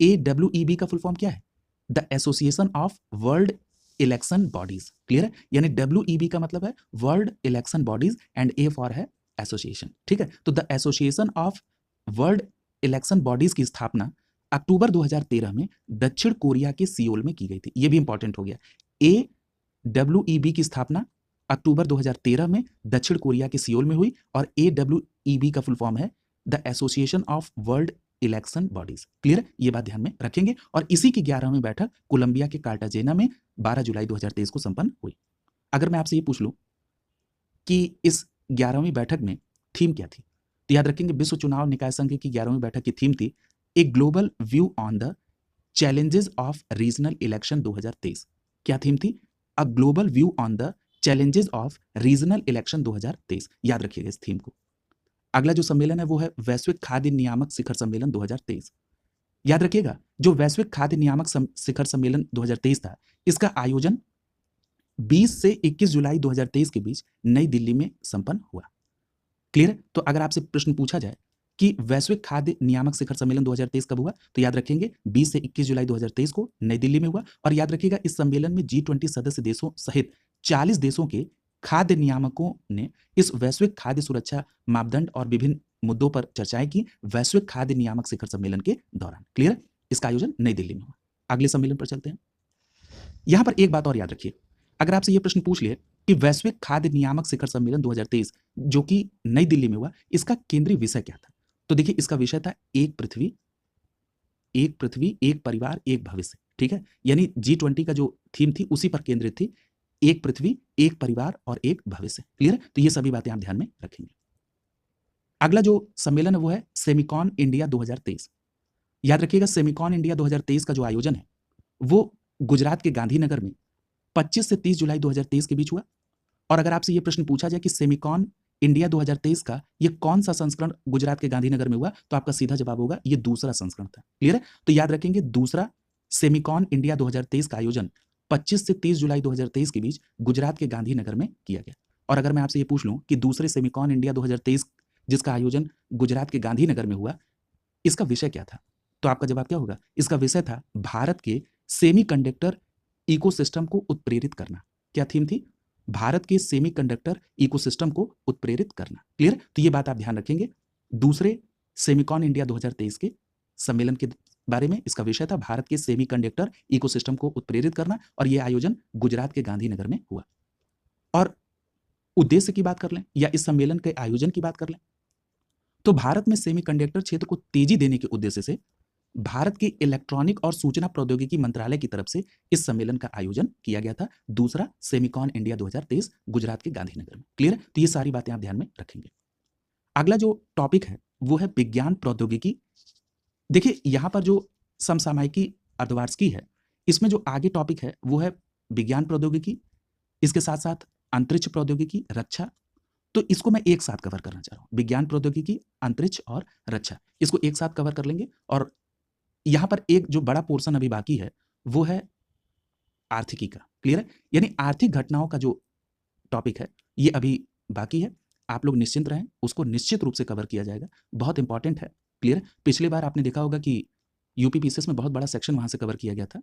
AWEB का फुल फॉर्म क्या है? The association of world election bodies. Clear है? यानी WEB का मतलब है world election bodies, and A for है एसोसिएशन। ठीक है? तो the association of world election bodies की स्थापना अक्टूबर 2013 में दक्षिण कोरिया के सियोल में की गई थी। यह भी इंपॉर्टेंट हो गया। AWEB की स्थापना अक्टूबर 2013 में दक्षिण कोरिया के सियोल में हुई, और AWEB का फुल फॉर्म है the association of world election bodies. Clear है? ये बात ध्यान में रखेंगे। और इसी की 11वीं बैठक कोलंबिया के कार्टाजेना में 12 जुलाई 2023 को संपन्न हुई। अगर मैं आपसे ये पूछ लूं कि इस 11वीं बैठक में थीम क्या थी, तो याद रखेंगे, विश्व चुनाव निकाय संघ की 11वीं बैठक की थीम थी a global view on the challenges of regional election 2023। क्या थीम थी? A global view on the challenges of regional election 2023। याद रखिएगा इस थीम को। अगला जो सम्मेलन है वो है वैश्विक खाद्य नियामक शिखर सम्मेलन 2023। याद रखिएगा, जो वैश्विक खाद्य नियामक शिखर सम्मेलन 2023 था, इसका आयोजन 20 से 21 जुलाई 2023 के बीच नई दिल्ली में संपन्न हुआ। क्लियर है? तो अगर आपसे प्रश्न पूछा जाए कि वैश्विक खाद्य नियामक शिखर सम्मेलन 2023 कब हुआ, तो याद रखेंगे 20 से 21 जुलाई 2023 को नई दिल्ली में हुआ। और याद रखिएगा, इस सम्मेलन में G20 सदस्य देशों सहित 40 देशों के खाद्य नियामकों ने इस वैश्विक खाद्य सुरक्षा मापदंड और विभिन्न मुद्दों पर चर्चाएं की वैश्विक खाद्य नियामक शिखर सम्मेलन के दौरान। क्लियर है? इसका आयोजन नई दिल्ली में हुआ। अगले सम्मेलन पर चलते हैं। यहां पर एक बात और याद रखिए अगर आपसे ये प्रश्न पूछ लिए कि वैश्विक खाद्य नियामक शिखर सम्मेलन 2023 जो कि नई दिल्ली में हुआ, इसका केंद्रीय विषय क्या था? तो देखिए इसका विषय था एक पृथ्वी, एक परिवार, एक भविष्य। ठीक है? यानी G20 का जो थीम थी उसी पर केंद्रित थी। एक पृथ्वी, एक परिवार और एक भविष्य। क्लियर है? तो ये सभी बातें आप ध्यान में रखेंगे। अगला जो सम्मेलन है वो है सेमिकॉन इंडिया 2023। याद रखिएगा सेमिकॉन इंडिया 2023 का जो आयोजन है वो गुजरात के गांधीनगर में 25 से 30 जुलाई 2023 के बीच हुआ। और अगर आपसे ये प्रश्न पूछा जाए कि सेमिकॉन इंडिया 2023 का ये कौन सा संस्करण गुजरात के गांधीनगर में हुआ, तो आपका सीधा जवाब होगा ये दूसरा संस्करण था। क्लियर है? तो याद रखेंगे दूसरा सेमिकॉन इंडिया 2023 का आयोजन 25 से 30 जुलाई 2023 के बीच गुजरात के गांधीनगर में किया गया। और अगर मैं आपसे ये पूछ लूं कि दूसरे सेमिकॉन इंडिया 2023 जिसका आयोजन गुजरात के गांधीनगर में हुआ, इसका विषय क्या था? तो आपका जवाब क्या होगा? इसका विषय था भारत के सेमीकंडक्टर इकोसिस्टम को उत्प्रेरित करना। क्या थीम थी? भारत के सेमीकंडक्टर इकोसिस्टम को उत्प्रेरित करना। क्लियर? तो ये बात आप ध्यान रखेंगे। दूसरे सेमिकॉन इंडिया 2023 के सम्मेलन के बारे में इसका विषय था भारत के सेमीकंडक्टर इकोसिस्टम को उत्प्रेरित करना और यह आयोजन गुजरात के गांधीनगर में हुआ। और उद्देश्य की बात कर लें या इस सम्मेलन के आयोजन की बात कर लें तो भारत में सेमीकंडक्टर क्षेत्र को तेजी देने के उद्देश्य से भारत के इलेक्ट्रॉनिक और सूचना प्रौद्योगिकी मंत्रालय की तरफ से इस सम्मेलन का आयोजन किया गया था। दूसरा सेमिकॉन इंडिया 2023 गुजरात के गांधीनगर में। क्लियर है? तो ये सारी बातें आप ध्यान में रखेंगे। अगला जो टॉपिक है वो है विज्ञान प्रौद्योगिकी। देखिए यहां पर जो समसामयिकी अर्धवार्षिकी है इसमें जो आगे टॉपिक है वो है विज्ञान प्रौद्योगिकी, इसके साथ साथ अंतरिक्ष प्रौद्योगिकी, रक्षा। तो इसको मैं एक साथ कवर करना चाह रहा हूं। विज्ञान प्रौद्योगिकी, अंतरिक्ष और रक्षा, इसको एक साथ कवर कर लेंगे। और यहां पर एक जो बड़ा पोर्शन अभी बाकी है वो है आर्थिकी का। क्लियर है? यानी आर्थिक घटनाओं का जो टॉपिक है ये अभी बाकी है। आप लोग निश्चिंत रहें, उसको निश्चित रूप से कवर किया जाएगा। बहुत इंपॉर्टेंट है। क्लियर है? पिछली बार आपने देखा होगा कि यूपी पीसीएस में बहुत बड़ा सेक्शन वहां से कवर किया गया था,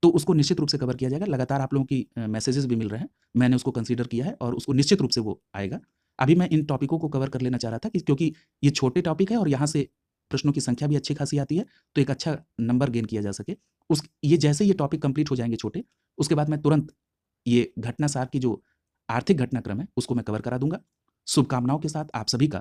तो उसको निश्चित रूप से कवर किया जाएगा। लगातार आप लोगों की मैसेजेस भी मिल रहे हैं, मैंने उसको कंसीडर किया है और उसको निश्चित रूप से वो आएगा। अभी मैं इन टॉपिकों को कवर कर लेना चाह रहा था कि क्योंकि ये छोटे टॉपिक है और यहाँ से प्रश्नों की संख्या भी अच्छी खासी आती है, तो एक अच्छा नंबर गेन किया जा सके। ये जैसे ये टॉपिक कंप्लीट हो जाएंगे छोटे, उसके बाद मैं तुरंत ये घटनासार की जो आर्थिक घटनाक्रम है उसको मैं कवर करा दूंगा। शुभकामनाओं के साथ आप सभी का